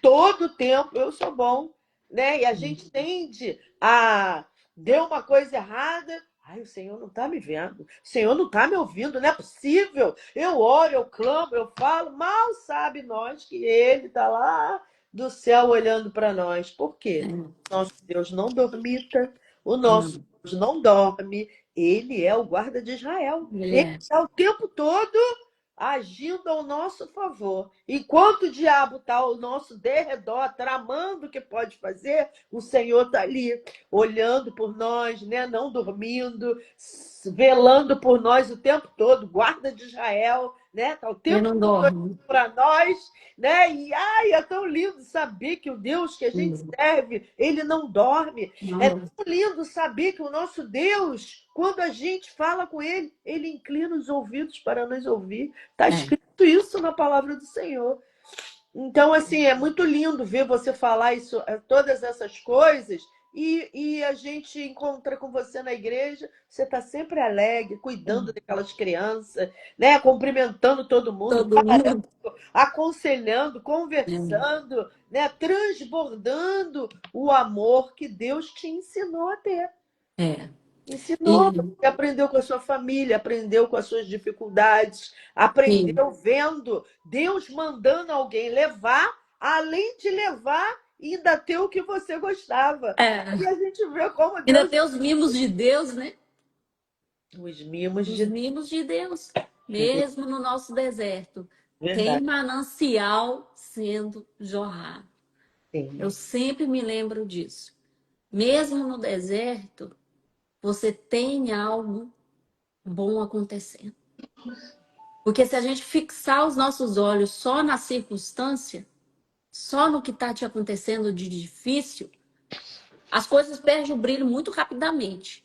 Todo tempo eu sou bom, né? E a gente tende a deu uma coisa errada. Ai, o Senhor não está me vendo. O Senhor não está me ouvindo. Não é possível. Eu oro, eu clamo, eu falo. Mal sabe nós que Ele está lá do céu olhando para nós. Por quê? É. Nosso Deus não dormita. O nosso Não, Deus não dorme. Ele é o guarda de Israel. ele Ele é. está o tempo todo agindo ao nosso favor. Enquanto o diabo está ao nosso derredor, tramando o que pode fazer, o Senhor está ali, olhando por nós, né? Não dormindo, velando por nós o tempo todo, guarda de Israel, né? Está o Ele tempo não todo dorme. para nós, né? E ai, é tão lindo saber que o Deus que a gente serve, ele não dorme. Não É dorme. tão lindo saber que o nosso Deus, quando a gente fala com ele, ele inclina os ouvidos para nos ouvir. Está É. escrito isso na palavra do Senhor. Então, assim, é muito lindo ver você falar isso, todas essas coisas, e a gente encontra com você na igreja, você está sempre alegre, cuidando daquelas crianças, né? Cumprimentando todo mundo, Todo mundo. aconselhando, conversando, né? Transbordando o amor que Deus te ensinou a ter. É. Ensinou, E, você aprendeu com a sua família, aprendeu com as suas dificuldades, e aprendeu vendo Deus mandando alguém levar, além de levar, ainda ter o que você gostava. é, E a gente vê como ainda Deus. tem os mimos de Deus, né? Os mimos Os de mimos de Deus. Mesmo no nosso deserto, tem verdade. manancial sendo jorrado. Eu Sim, sempre me lembro disso. Mesmo no deserto, você tem algo bom acontecendo. Porque se a gente fixar os nossos olhos só na circunstância, só no que está te acontecendo de difícil, as coisas perdem o brilho muito rapidamente.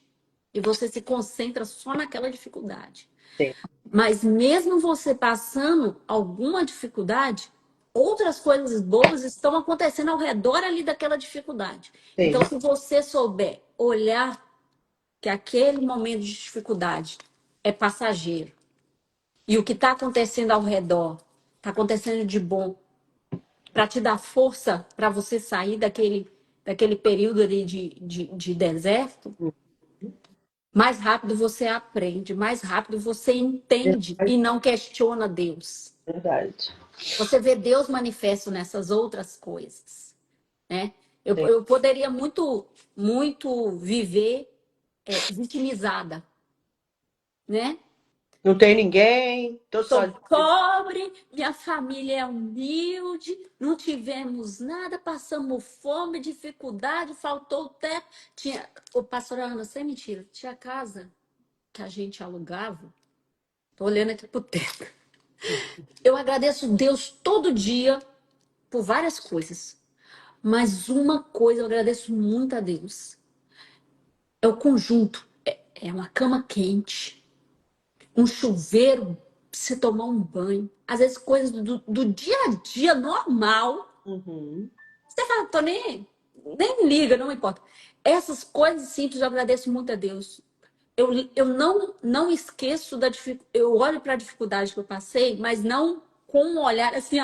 E você se concentra só naquela dificuldade. sim, Mas mesmo você passando alguma dificuldade, outras coisas boas estão acontecendo ao redor ali daquela dificuldade. sim. Então, se você souber olhar que aquele momento de dificuldade é passageiro e o que está acontecendo ao redor está acontecendo de bom para te dar força para você sair daquele período ali de deserto, mais rápido você aprende, mais rápido você entende Verdade, e não questiona Deus. verdade. Você vê Deus manifesto nessas outras coisas, né? Sim. Eu poderia muito viver vitimizada, né? Não tem ninguém, estou Sou sozinha. pobre, minha família é humilde, não tivemos nada, passamos fome, dificuldade, faltou o teto. Tinha, o pastor Ana, sem mentira, tinha casa que a gente alugava. Tô olhando aqui pro teto. Eu agradeço Deus todo dia por várias coisas. Mas uma coisa eu agradeço muito a Deus. É o conjunto. É uma cama quente, um chuveiro pra você tomar um banho. Às vezes coisas do dia a dia normal. Uhum. Você fala, tô nem liga, não importa. Essas coisas simples eu agradeço muito a Deus. Eu não esqueço da dificuldade. Eu olho para a dificuldade que eu passei, mas não com um olhar assim,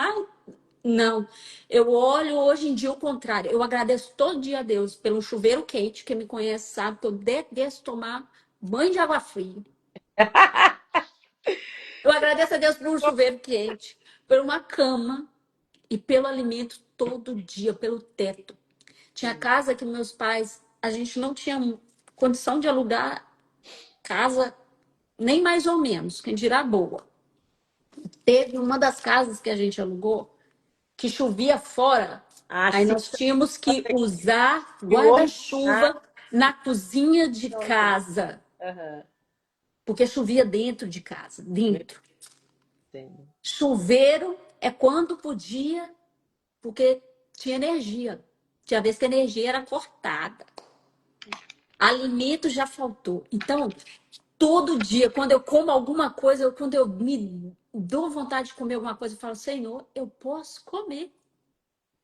não. Eu olho hoje em dia o contrário. Eu agradeço todo dia a Deus pelo chuveiro quente. Quem me conhece sabe que eu detesto tomar banho de água fria. Eu agradeço a Deus por um chuveiro quente, por uma cama e pelo alimento todo dia, pelo teto. Tinha casa que meus pais, a gente não tinha condição de alugar casa, nem mais ou menos, quem dirá boa. Teve uma das casas que a gente alugou que chovia fora. Aí Assim, nós tínhamos que usar e o homem. guarda-chuva na cozinha de casa, Aham. porque chovia dentro de casa, Meu dentro. Deus. Chuveiro é quando podia, porque tinha energia. Tinha vez que a energia era cortada. Alimento já faltou. Então, todo dia, quando eu como alguma coisa, quando eu me dou vontade de comer alguma coisa, eu falo, Senhor, eu posso comer.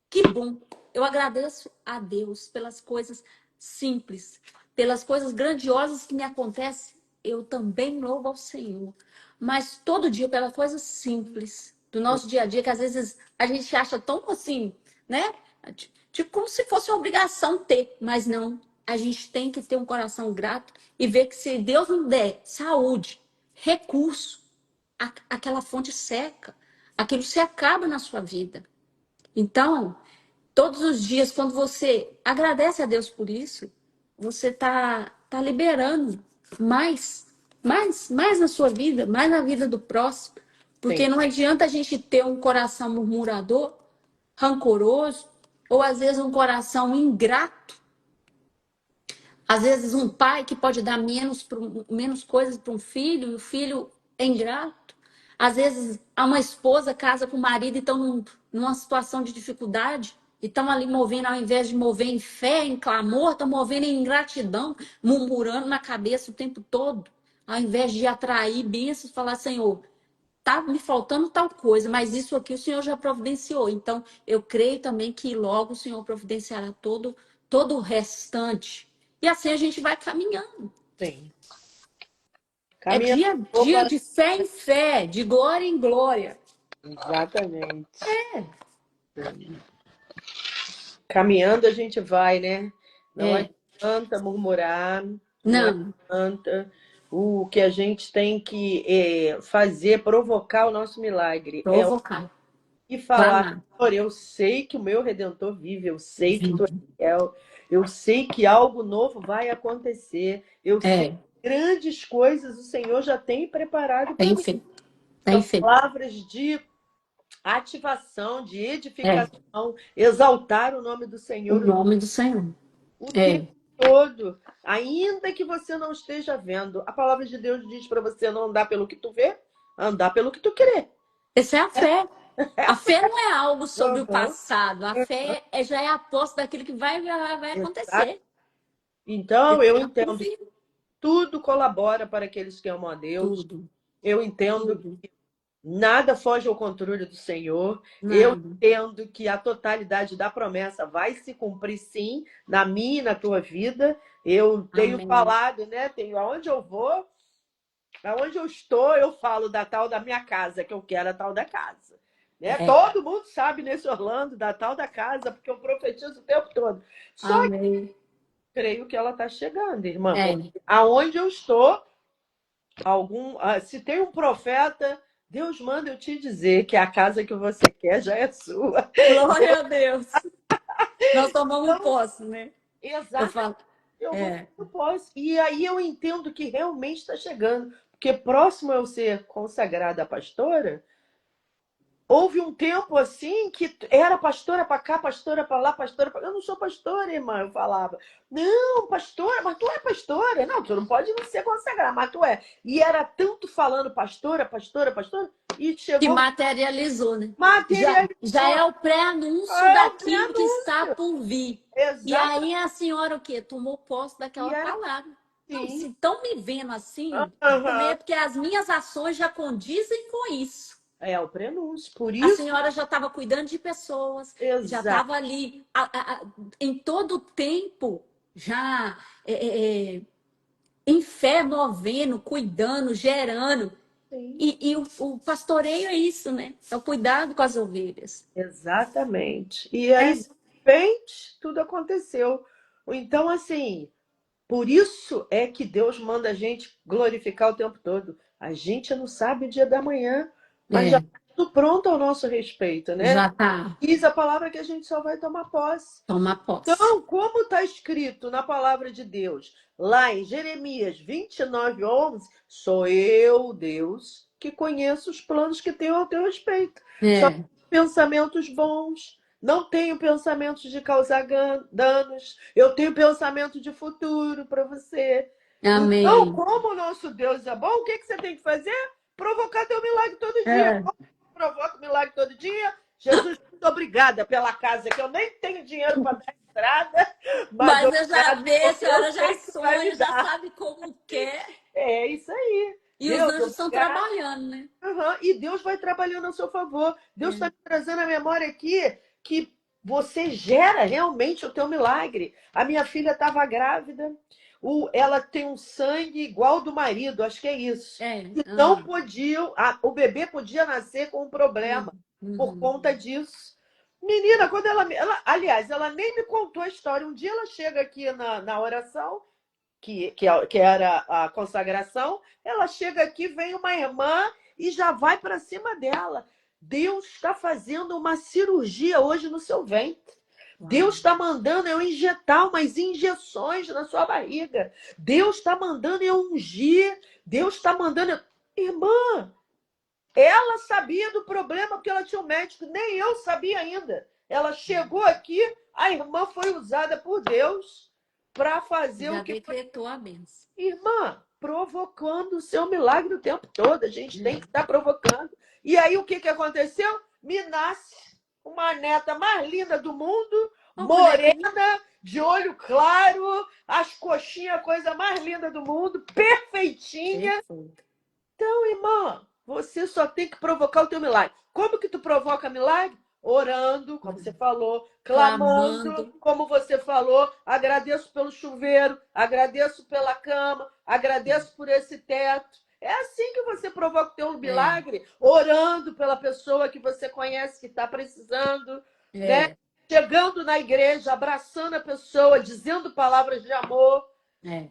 Que bom. Eu agradeço a Deus pelas coisas simples, pelas coisas grandiosas que me acontecem. Eu também louvo ao Senhor. Mas todo dia, pelas coisas simples do nosso dia a dia, que às vezes a gente acha tão assim, né? Tipo, como se fosse uma obrigação ter, mas não. A gente tem que ter um coração grato e ver que se Deus não der saúde, recurso, aquela fonte seca, aquilo se acaba na sua vida. Então, todos os dias, quando você agradece a Deus por isso, você tá liberando mais na sua vida, mais na vida do próximo. Porque Sim. não adianta a gente ter um coração murmurador, rancoroso, ou às vezes um coração ingrato. Às vezes um pai que pode dar menos coisas para um filho, e o filho é ingrato. Às vezes uma esposa casa com o marido e estão numa situação de dificuldade e estão ali movendo, ao invés de mover em fé, em clamor, estão movendo em ingratidão, murmurando na cabeça o tempo todo. Ao invés de atrair bênçãos, falar, Senhor, tá me faltando tal coisa, mas isso aqui o Senhor já providenciou. Então, eu creio também que logo o Senhor providenciará todo o restante. E assim a gente vai caminhando. Sim. É Caminhando. dia a dia de fé em fé, de glória em glória. Exatamente. Caminhando a gente vai, né? Não adianta murmurar, não Não, adianta. O que a gente tem que fazer, provocar o nosso milagre. provocar, E falar, clamar. Senhor, eu sei que o meu Redentor vive, eu sei que tu és fiel, eu sei que algo novo vai acontecer, eu sei que É, grandes coisas o Senhor já tem preparado para tem mim. feito, tem São feito. palavras de ativação, de É, edificação, exaltar o nome do o Senhor nome do Senhor. o tempo É, todo, ainda que você não esteja vendo. A palavra de Deus diz para você não andar pelo que tu vê, andar pelo que tu crê. essa é a fé. A Essa fé não é algo sobre o Aham. passado. A fé já é a aposta daquilo que vai Exato. acontecer. Então, Você eu já entendo confia. tudo colabora para aqueles que amam a Deus. Tudo, Eu entendo tudo. que nada foge ao controle do Senhor. Eu Nada. entendo que a totalidade da promessa vai se cumprir, sim, na minha e na tua vida. Eu tenho Amém. falado, né? Tenho aonde eu vou, aonde eu estou, eu falo da tal da minha casa, que eu quero a tal da casa. Né? É. Todo mundo sabe nesse Orlando da tal da casa, porque eu profetizo o tempo todo. Só que Amém. creio que ela está chegando, irmã. É. Aonde eu estou, se tem um profeta, Deus manda eu te dizer que a casa que você quer já é sua. Glória a Deus. Nós tomamos Então, posse, né? Eu exatamente, falo. eu vou É. eu posso. E aí eu entendo que realmente está chegando. Porque próximo a eu ser consagrada a pastora, houve um tempo assim que era pastora para cá, pastora para lá, pastora para... Eu não sou pastora, irmã, eu falava. Não, pastora, mas tu é pastora. Não, tu não pode não ser consagrada, mas tu é. E era tanto falando pastora, pastora, pastora, e Que chegou materializou, né? Já materializou. é o pré-anúncio É o daquilo que está prenúncio. por vir. E Exato. aí a senhora o quê? Tomou posse E daquela era palavra. Não, se assim. estão me vendo assim, também Aham. é porque as minhas ações já condizem com isso. É o prenúncio. Por A isso, senhora já estava cuidando de pessoas, já exato. estava ali em todo o tempo, já em fé, movendo, cuidando, gerando. Sim, E o pastoreio é isso, né? É o cuidado com as ovelhas. exatamente. E É, aí, de repente, tudo aconteceu. Então, assim, por isso é que Deus manda a gente glorificar o tempo todo. A gente não sabe o dia da manhã, mas já é, está tudo pronto ao nosso respeito, né? já tá. Diz a palavra que a gente só vai tomar posse. Toma posse. Então, como está escrito na palavra de Deus, lá em Jeremias 29:11, sou eu, Deus, que conheço os planos que tenho ao teu respeito. Só É, tenho pensamentos bons, não tenho pensamentos de causar danos, eu tenho pensamento de futuro para você. Então, amém. como o nosso Deus é bom, o que você tem que fazer? Provocar teu milagre todo dia. É, Provoca o milagre todo dia. Jesus, muito obrigada pela casa, que eu nem tenho dinheiro para dar. estrada, mas Mas eu já obrigado vejo, a porque eu senhora já sei que vai me sonha, já dar. sabe como quer. É isso aí. E os Deus, anjos estão obrigado. trabalhando, né? Aham, e Deus vai trabalhando a seu favor. Deus está É, me trazendo à memória aqui que você gera realmente o teu milagre. A minha filha estava grávida, ela tem um sangue igual ao do marido, acho que é isso. é, E não aham, podiam, o bebê podia nascer com um problema por uhum, conta disso. Menina, quando aliás, ela nem me contou a história. Um dia ela chega aqui na oração que era a consagração, ela chega aqui, vem uma irmã e já vai para cima dela. Deus está fazendo uma cirurgia hoje no seu ventre. uau, Deus está mandando eu injetar umas injeções na sua barriga. Deus está mandando eu ungir. Deus está mandando eu... Irmã, ela sabia do problema porque ela tinha um médico, nem eu sabia ainda. Ela chegou aqui, a irmã foi usada por Deus para fazer já o que decretou a benção. irmã, provocando o seu milagre o tempo todo. A gente tem que É, estar provocando. E aí, o que, que aconteceu? Me nasce uma neta mais linda do mundo, uma bonequinha, morena, de olho claro, as coxinhas, a coisa mais linda do mundo, perfeitinha. perfeito. Então, irmã, você só tem que provocar o teu milagre. Como que tu provoca milagre? Orando, como você falou, clamando, Clamando, como você falou, agradeço pelo chuveiro, agradeço pela cama, agradeço por esse teto. É assim que você provoca o teu é, milagre, orando pela pessoa que você conhece que está precisando, né? é, Chegando na igreja, abraçando a pessoa, dizendo palavras de amor, é.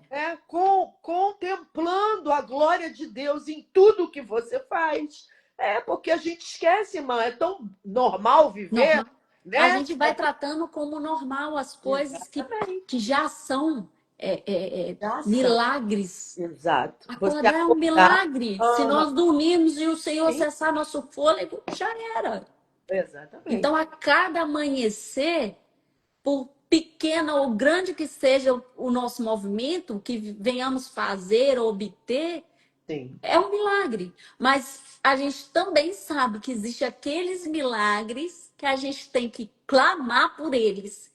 contemplando a glória de Deus em tudo que você faz. É, porque a gente esquece, irmã, é tão normal viver, Normal. A né? gente vai tratando como normal as coisas que Exatamente. já são Já são. milagres. Exato. Você Acordar é um acordar. milagre. Se Aham, nós dormirmos e o Senhor sim, cessar nosso fôlego, já era. exatamente. Então, a cada amanhecer, por pequena ou grande que seja o nosso movimento, que venhamos fazer ou obter, Sim, é um milagre. Mas a gente também sabe que existem aqueles milagres que a gente tem que clamar por eles,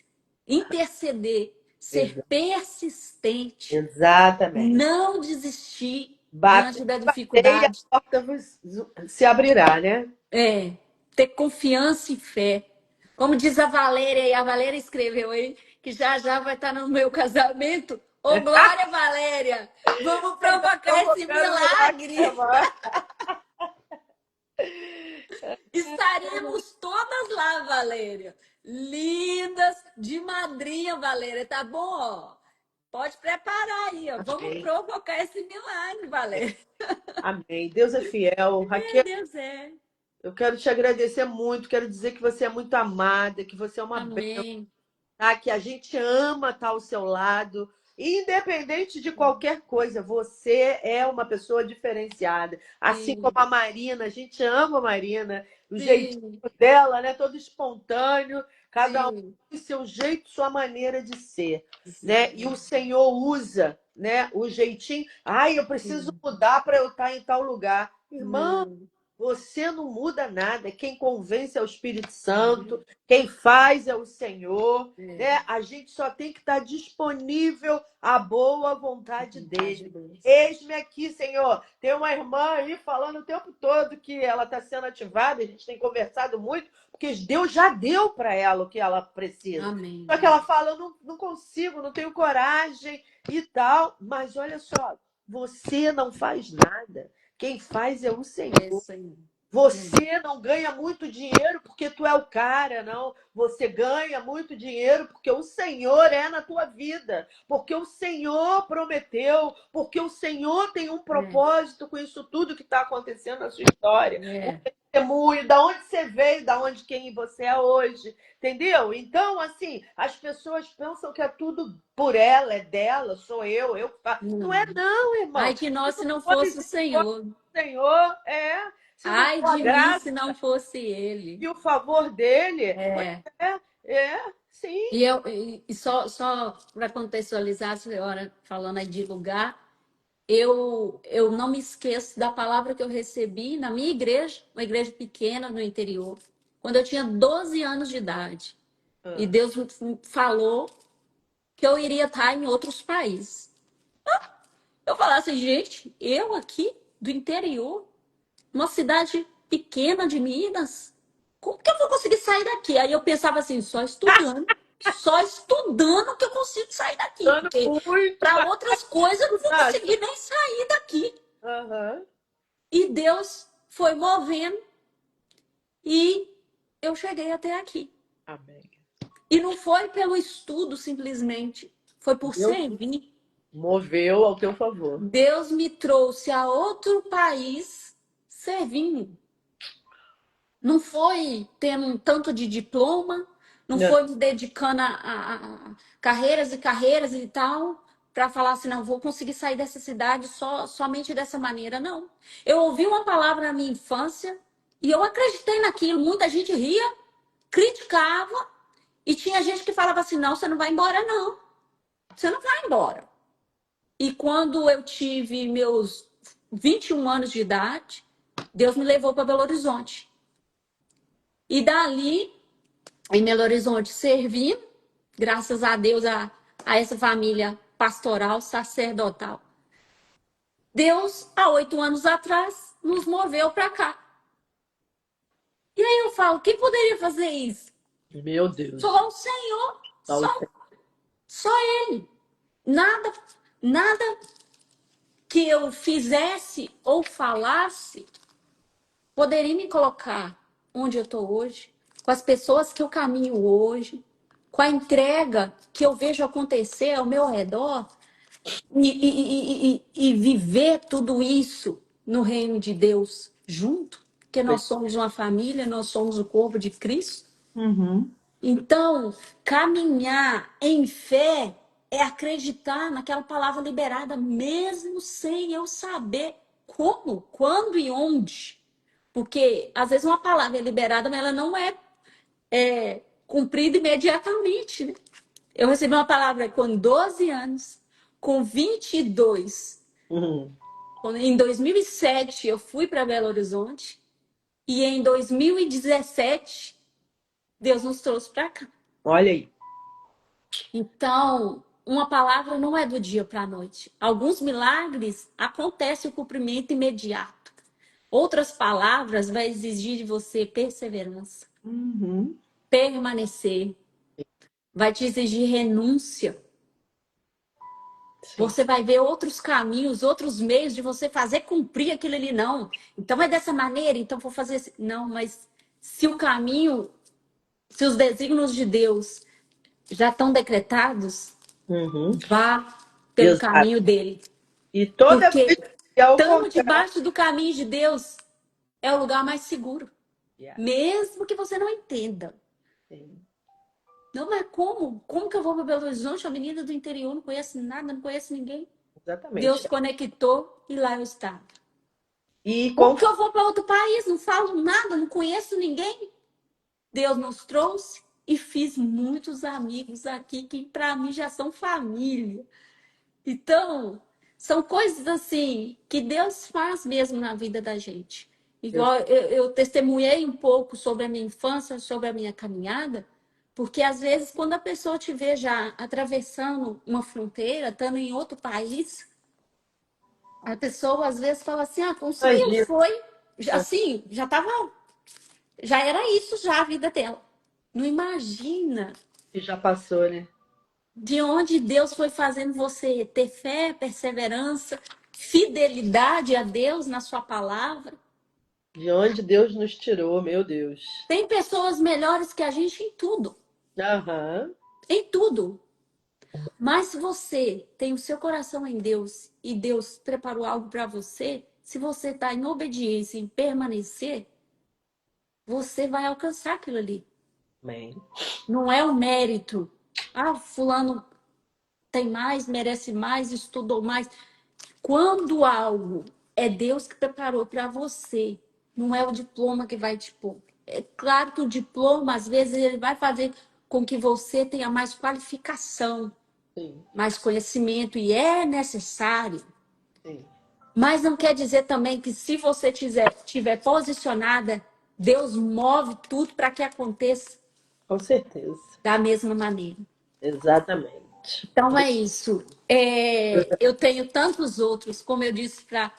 interceder, ser exa- persistente, exatamente. não desistir Bate, diante da bater e a dificuldade. porta se abrirá, né? É, ter confiança e fé. Como diz a Valéria, e a Valéria escreveu aí, que já já vai estar no meu casamento. Ô, Glória, Valéria, vamos Você está provocar esse provocando milagre, milagre. irmã. Estaremos todas lá, Valéria. Lindas, de madrinha, Valéria, tá bom? Ó? Pode preparar aí, ó. Vamos Amém. provocar esse milagre, Valéria. Amém. Deus é fiel. Meu Raquel, Deus, é. eu quero te agradecer muito, quero dizer que você é muito amada, que você é uma bênção, Amém. tá? Que a gente ama estar ao seu lado. Independente de qualquer coisa, você é uma pessoa diferenciada. Assim como Sim, a Marina, a gente ama a Marina, o jeitinho sim, dela, né? Todo espontâneo, cada um sim. tem seu jeito, sua maneira de ser, né? E o Sim, Senhor usa, né? O jeitinho. Ai, eu preciso sim. mudar para eu estar em tal lugar. Irmã, Não. você não muda nada. Quem convence é o Espírito Sim. Santo, quem faz é o Senhor, É. né? A gente só tem que estar disponível à boa vontade Vontade de dele. Deus. Eis-me aqui, Senhor. Tem uma irmã aí falando o tempo todo que ela está sendo ativada, a gente tem conversado muito, porque Deus já deu para ela o que ela precisa. Só que Amém. ela fala, eu não consigo, não tenho coragem e tal. Mas olha só, você não faz nada. Quem faz é o É Senhor. isso aí. É. Você não ganha muito dinheiro porque tu é o cara, não. Você ganha muito dinheiro porque o Senhor é na tua vida, porque o Senhor prometeu, porque o Senhor tem um É. propósito com isso tudo que está acontecendo na sua história. O É. testemunho, da onde você veio, da onde quem você é hoje, entendeu? Então, assim, as pessoas pensam que é tudo por ela, é dela, sou eu que faço. Não é Não. não, Ai irmão. de Se nós se não não for fosse o misericórdia Senhor. do Senhor, é. Se não Ai for a de mim graça se não fosse Ele. e o favor dele, pois É. sim. E só para contextualizar, a senhora falando aí de lugar, eu não me esqueço da palavra que eu recebi na minha igreja, uma igreja pequena no interior, quando eu tinha 12 anos de idade. E Deus me falou que eu iria estar em outros países. Eu falava assim, gente, eu aqui do interior, uma cidade pequena de Minas, como que eu vou conseguir sair daqui? Aí eu pensava assim, só estudando que eu consigo sair daqui, Dando porque muito para mais. outras coisas eu não vou conseguir nem sair daqui. Aham. E Deus foi movendo e eu cheguei até aqui. Amém. E não foi pelo estudo simplesmente, foi por Deus servir. moveu ao teu favor. Deus me trouxe a outro país servindo. Não foi tendo um tanto de diploma, não Não. foi me dedicando a carreiras e carreiras e tal, para falar assim, não, vou conseguir sair dessa cidade somente dessa maneira, não. Eu ouvi uma palavra na minha infância e eu acreditei naquilo. Muita gente ria, criticava, e tinha gente que falava assim, não, você não vai embora, não. Você não vai embora. E quando eu tive meus 21 anos de idade, Deus me levou para Belo Horizonte. E dali, em Belo Horizonte, servindo, graças a Deus, a essa família pastoral, sacerdotal. Deus, há 8 anos atrás, nos moveu para cá. E aí eu falo, quem poderia fazer isso? Meu Deus. Só o Senhor, Só o só Ele. Nada que eu fizesse ou falasse poderia me colocar onde eu estou hoje, com as pessoas que eu caminho hoje, com a entrega que eu vejo acontecer ao meu redor e viver tudo isso no reino de Deus junto, porque nós somos uma família, nós somos o corpo de Cristo. Uhum. Então, caminhar em fé é acreditar naquela palavra liberada, mesmo sem eu saber como, quando e onde. Porque, às vezes, uma palavra é liberada, mas ela não é cumprida imediatamente. Né? Eu recebi uma palavra com 12 anos, com 22. Uhum. Em 2007, eu fui para Belo Horizonte. E em 2017, Deus nos trouxe para cá. Olha aí. Então, uma palavra não é do dia para a noite. Alguns milagres acontecem o cumprimento imediato. Outras palavras vai exigir de você perseverança, Uhum. permanecer, vai te exigir renúncia. Sim. Você vai ver outros caminhos, outros meios de você fazer cumprir aquilo ali, não. Então é dessa maneira, então vou fazer assim. Não, mas se o caminho, se os desígnios de Deus já estão decretados, Uhum. vá pelo Exato. caminho dele. E toda Porque vez que ao estando contrário. debaixo do caminho de Deus é o lugar mais seguro. Yeah. Mesmo que você não entenda. Sim. Não, mas como? Como que eu vou para Belo Horizonte, uma menina do interior, não conhece nada, não conhece ninguém? Exatamente. Deus conectou e lá eu estava. E Como que eu vou para outro país? Não falo nada, não conheço ninguém. Deus nos trouxe e fiz muitos amigos aqui que para mim já são família. Então, são coisas assim que Deus faz mesmo na vida da gente. Igual eu testemunhei um pouco sobre a minha infância, sobre a minha caminhada, porque às vezes quando a pessoa te vê já atravessando uma fronteira, estando em outro país, a pessoa às vezes fala assim, conseguiu, foi, assim, já era isso já a vida dela. Não imagina que já passou, né? de onde Deus foi fazendo você ter fé, perseverança, fidelidade a Deus na sua palavra. De onde Deus nos tirou, meu Deus. Tem pessoas melhores que a gente em tudo. Aham. Em tudo. Mas se você tem o seu coração em Deus e Deus preparou algo para você, se você está em obediência, em permanecer, você vai alcançar aquilo ali. Amém. Não é o mérito. Fulano tem mais, merece mais, estudou mais. Quando algo é Deus que preparou para você, não é o diploma que vai te pôr. É claro que o diploma, às vezes, ele vai fazer com que você tenha mais qualificação, Sim. mais conhecimento, e é necessário. Sim. Mas não quer dizer também que se você estiver posicionada, Deus move tudo para que aconteça. Com certeza. da mesma maneira. Exatamente. Então é isso. Eu tenho tantos outros, como eu disse para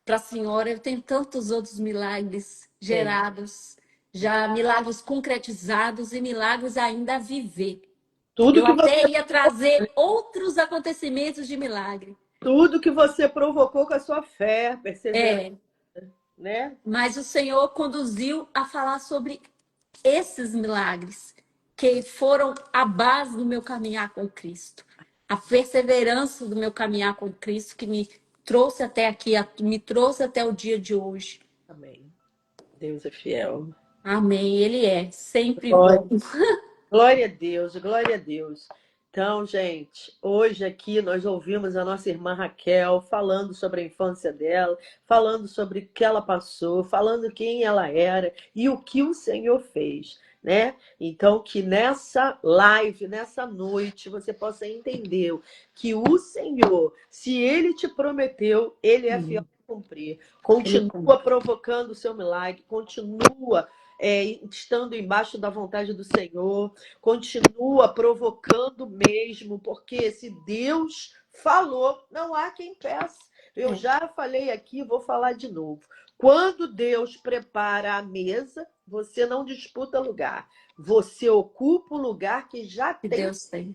a senhora, eu tenho tantos outros milagres Tem. gerados, já milagres concretizados e milagres ainda a viver. Tudo Eu que você, até ia trazer outros acontecimentos de milagre. tudo que você provocou com a sua fé, perseverança, É, né? mas o Senhor conduziu a falar sobre esses milagres que foram a base do meu caminhar com Cristo. A perseverança do meu caminhar com Cristo que me trouxe até aqui, me trouxe até o dia de hoje. Amém. Deus é fiel. Amém. Ele é sempre Glória, bom. glória a Deus, glória a Deus. Então, gente, hoje aqui nós ouvimos a nossa irmã Raquel falando sobre a infância dela, falando sobre o que ela passou, falando quem ela era e o que o Senhor fez, né? Então, que nessa live, nessa noite, você possa entender que o Senhor, se Ele te prometeu, Ele é fiel a cumprir. Ele Continua cumpre. provocando o seu milagre, continua estando embaixo da vontade do Senhor, continua provocando mesmo, porque se Deus falou, não há quem peça. Eu É, já falei aqui, vou falar de novo. Quando Deus prepara a mesa, você não disputa lugar. Você ocupa o lugar que já que tem. Deus tem.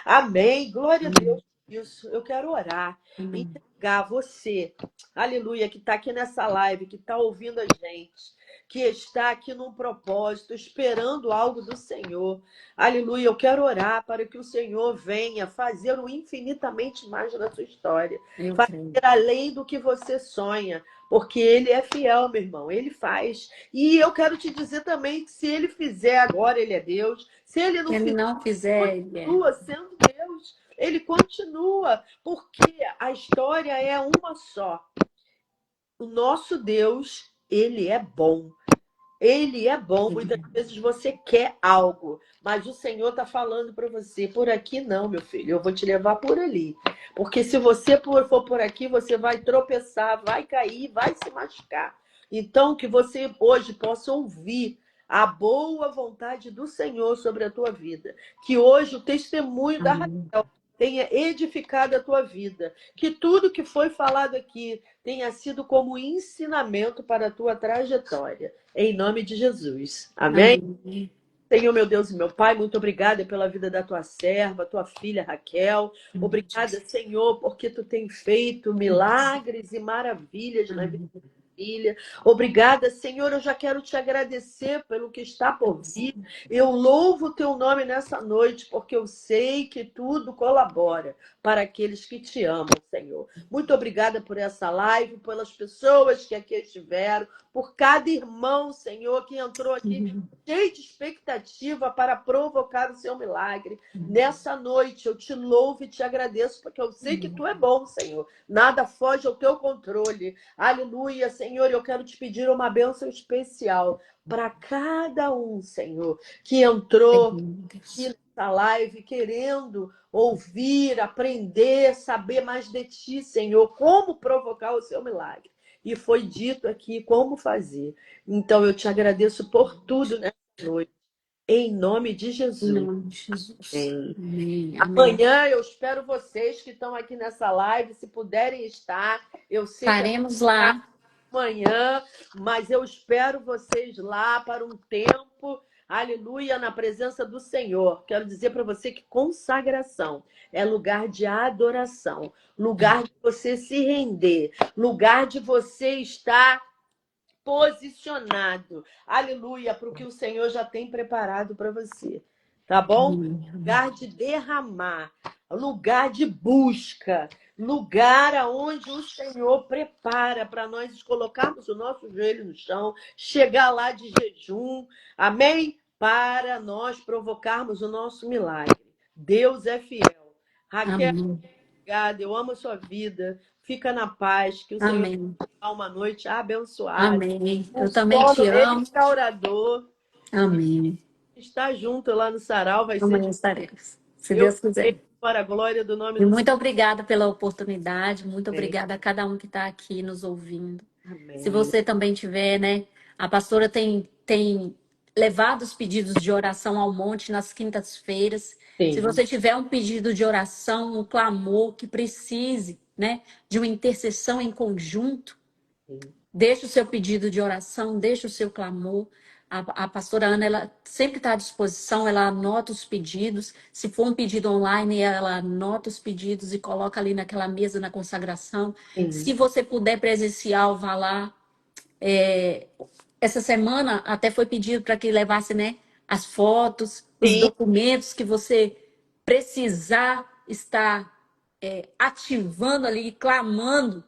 Amém. Glória a Amém. Deus por isso. Eu quero orar. Amém. Entregar você, aleluia, que está aqui nessa live, que está ouvindo a gente, que está aqui num propósito, esperando algo do Senhor. Aleluia. Eu quero orar para que o Senhor venha fazer o infinitamente mais na sua história. Eu Fazer creio. além do que você sonha. Porque ele é fiel, meu irmão. Ele faz. E eu quero te dizer também que se ele fizer agora, ele é Deus. Se ele Se não ele fizer, não fizer, ele é. continua sendo Deus. Ele continua, porque a história é uma só. O nosso Deus, ele é bom. Ele é bom. Muitas vezes você quer algo, mas o Senhor está falando para você: por aqui não, meu filho, eu vou te levar por ali. Porque se você for por aqui, você vai tropeçar, vai cair, vai se machucar. Então, que você hoje possa ouvir a boa vontade do Senhor sobre a tua vida. Que hoje o testemunho da Amém. Raquel tenha edificado a tua vida. Que tudo que foi falado aqui tenha sido como ensinamento para a tua trajetória. Em nome de Jesus. Amém? Amém. Senhor, meu Deus e meu Pai, muito obrigada pela vida da tua serva, tua filha Raquel. Obrigada, Senhor, porque tu tem feito milagres e maravilhas na vida Amém. filha. Obrigada, Senhor. Eu já quero te agradecer pelo que está por vir. Eu louvo o teu nome nessa noite, porque eu sei que tudo colabora para aqueles que te amam, Senhor. Muito obrigada por essa live, pelas pessoas que aqui estiveram, por cada irmão, Senhor, que entrou aqui cheio de expectativa para provocar o seu milagre. Nessa noite eu te louvo e te agradeço, porque eu sei que tu é bom, Senhor. Nada foge ao teu controle. Aleluia, Senhor, eu quero te pedir uma bênção especial para cada um, Senhor, que entrou aqui nessa live querendo ouvir, aprender, saber mais de ti, Senhor, como provocar o seu milagre. E foi dito aqui como fazer. Então eu te agradeço por tudo nessa noite. Em nome de Em Jesus. nome de Jesus. Amém. Amém. Amém. Amanhã eu espero vocês que estão aqui nessa live, se puderem estar. Eu sei que Estaremos lá. amanhã, mas eu espero vocês lá para um tempo, aleluia, na presença do Senhor. Quero dizer para você que consagração é lugar de adoração, lugar de você se render, lugar de você estar posicionado, aleluia, para o que o Senhor já tem preparado para você, tá bom? Amém. Lugar de derramar, lugar de busca, lugar aonde o Senhor prepara para nós colocarmos o nosso joelho no chão, chegar lá de jejum, amém? Para nós provocarmos o nosso milagre. Deus é fiel. Raquel, Amém. obrigada, eu amo a sua vida. Fica na paz, que o Senhor Amém. tenha uma noite abençoada. Amém. Um Eu também te sono amo. restaurador. E Amém. estar junto lá no sarau vai ser Amanhã de... estaremos, se Eu Deus quiser. creio para a glória do nome E do Senhor. muito obrigada pela oportunidade, muito Amém. obrigada a cada um que está aqui nos ouvindo. Se Amém. você também tiver, né? A pastora tem levado os pedidos de oração ao monte nas quintas-feiras. Se Sim, você tiver um pedido de oração, um clamor que precise, né, de uma intercessão em conjunto, sim. deixe o seu pedido de oração, deixe o seu clamor. A pastora Ana, ela sempre está à disposição, ela anota os pedidos. Se for um pedido online, ela anota os pedidos e coloca ali naquela mesa na consagração. Sim. Se você puder presencial, vá lá. Essa semana até foi pedido para que levasse, né, as fotos, os Sim, documentos que você precisar estar ativando ali, clamando,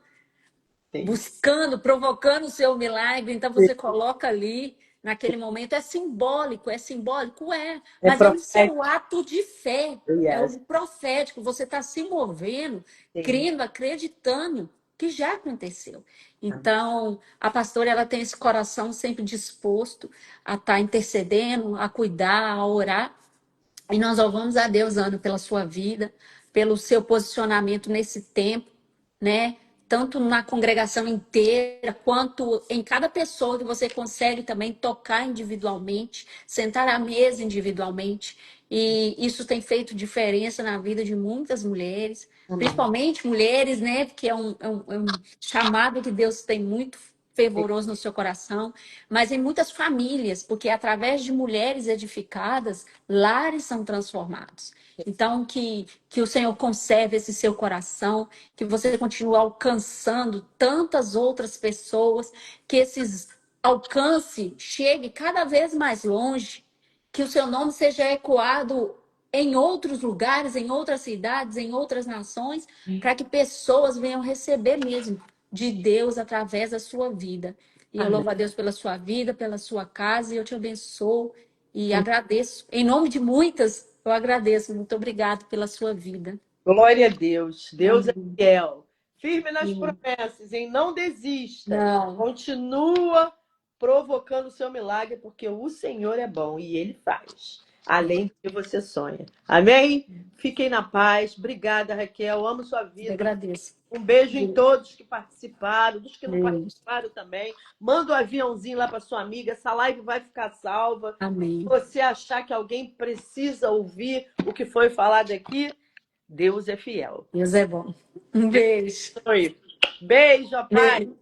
sim. buscando, provocando o seu milagre. Então você coloca ali naquele momento. É simbólico, É mas é o seu profético. ato de fé, é Yes. o profético. Você está se movendo, Sim. crendo, acreditando que já aconteceu. Então, a pastora ela tem esse coração sempre disposto a estar intercedendo, a cuidar, a orar. E nós louvamos a Deus, Ana, pela sua vida, pelo seu posicionamento nesse tempo, né? Tanto na congregação inteira, quanto em cada pessoa que você consegue também tocar individualmente, sentar à mesa individualmente. E isso tem feito diferença na vida de muitas mulheres, Amém. principalmente mulheres, né? Porque é um chamado que Deus tem muito fervoroso no seu coração, mas em muitas famílias, porque através de mulheres edificadas, lares são transformados. Então, que o Senhor conserve esse seu coração, que você continue alcançando tantas outras pessoas, que esses alcance chegue cada vez mais longe, que o seu nome seja ecoado em outros lugares, em outras cidades, em outras nações, para que pessoas venham receber mesmo de Deus através da sua vida. E eu Amém. louvo a Deus pela sua vida, pela sua casa, e eu te abençoo e agradeço. Em nome de muitas, eu agradeço. Muito obrigado pela sua vida. Glória a Deus. Deus é Amém. fiel. Firme nas Sim. promessas, hein? Não desista. Não, Continua provocando o seu milagre, porque o Senhor é bom e Ele faz, além do que você sonha. Amém? Fiquem na paz. Obrigada, Raquel. Amo sua eu vida. agradeço. Um beijo em todos que participaram, dos que não Amém. participaram também. Manda um aviãozinho lá para sua amiga. Essa live vai ficar salva. Se Amém. você achar que alguém precisa ouvir o que foi falado aqui, Deus é fiel. Deus é bom. Um beijo. Beijo, paz. Beijo.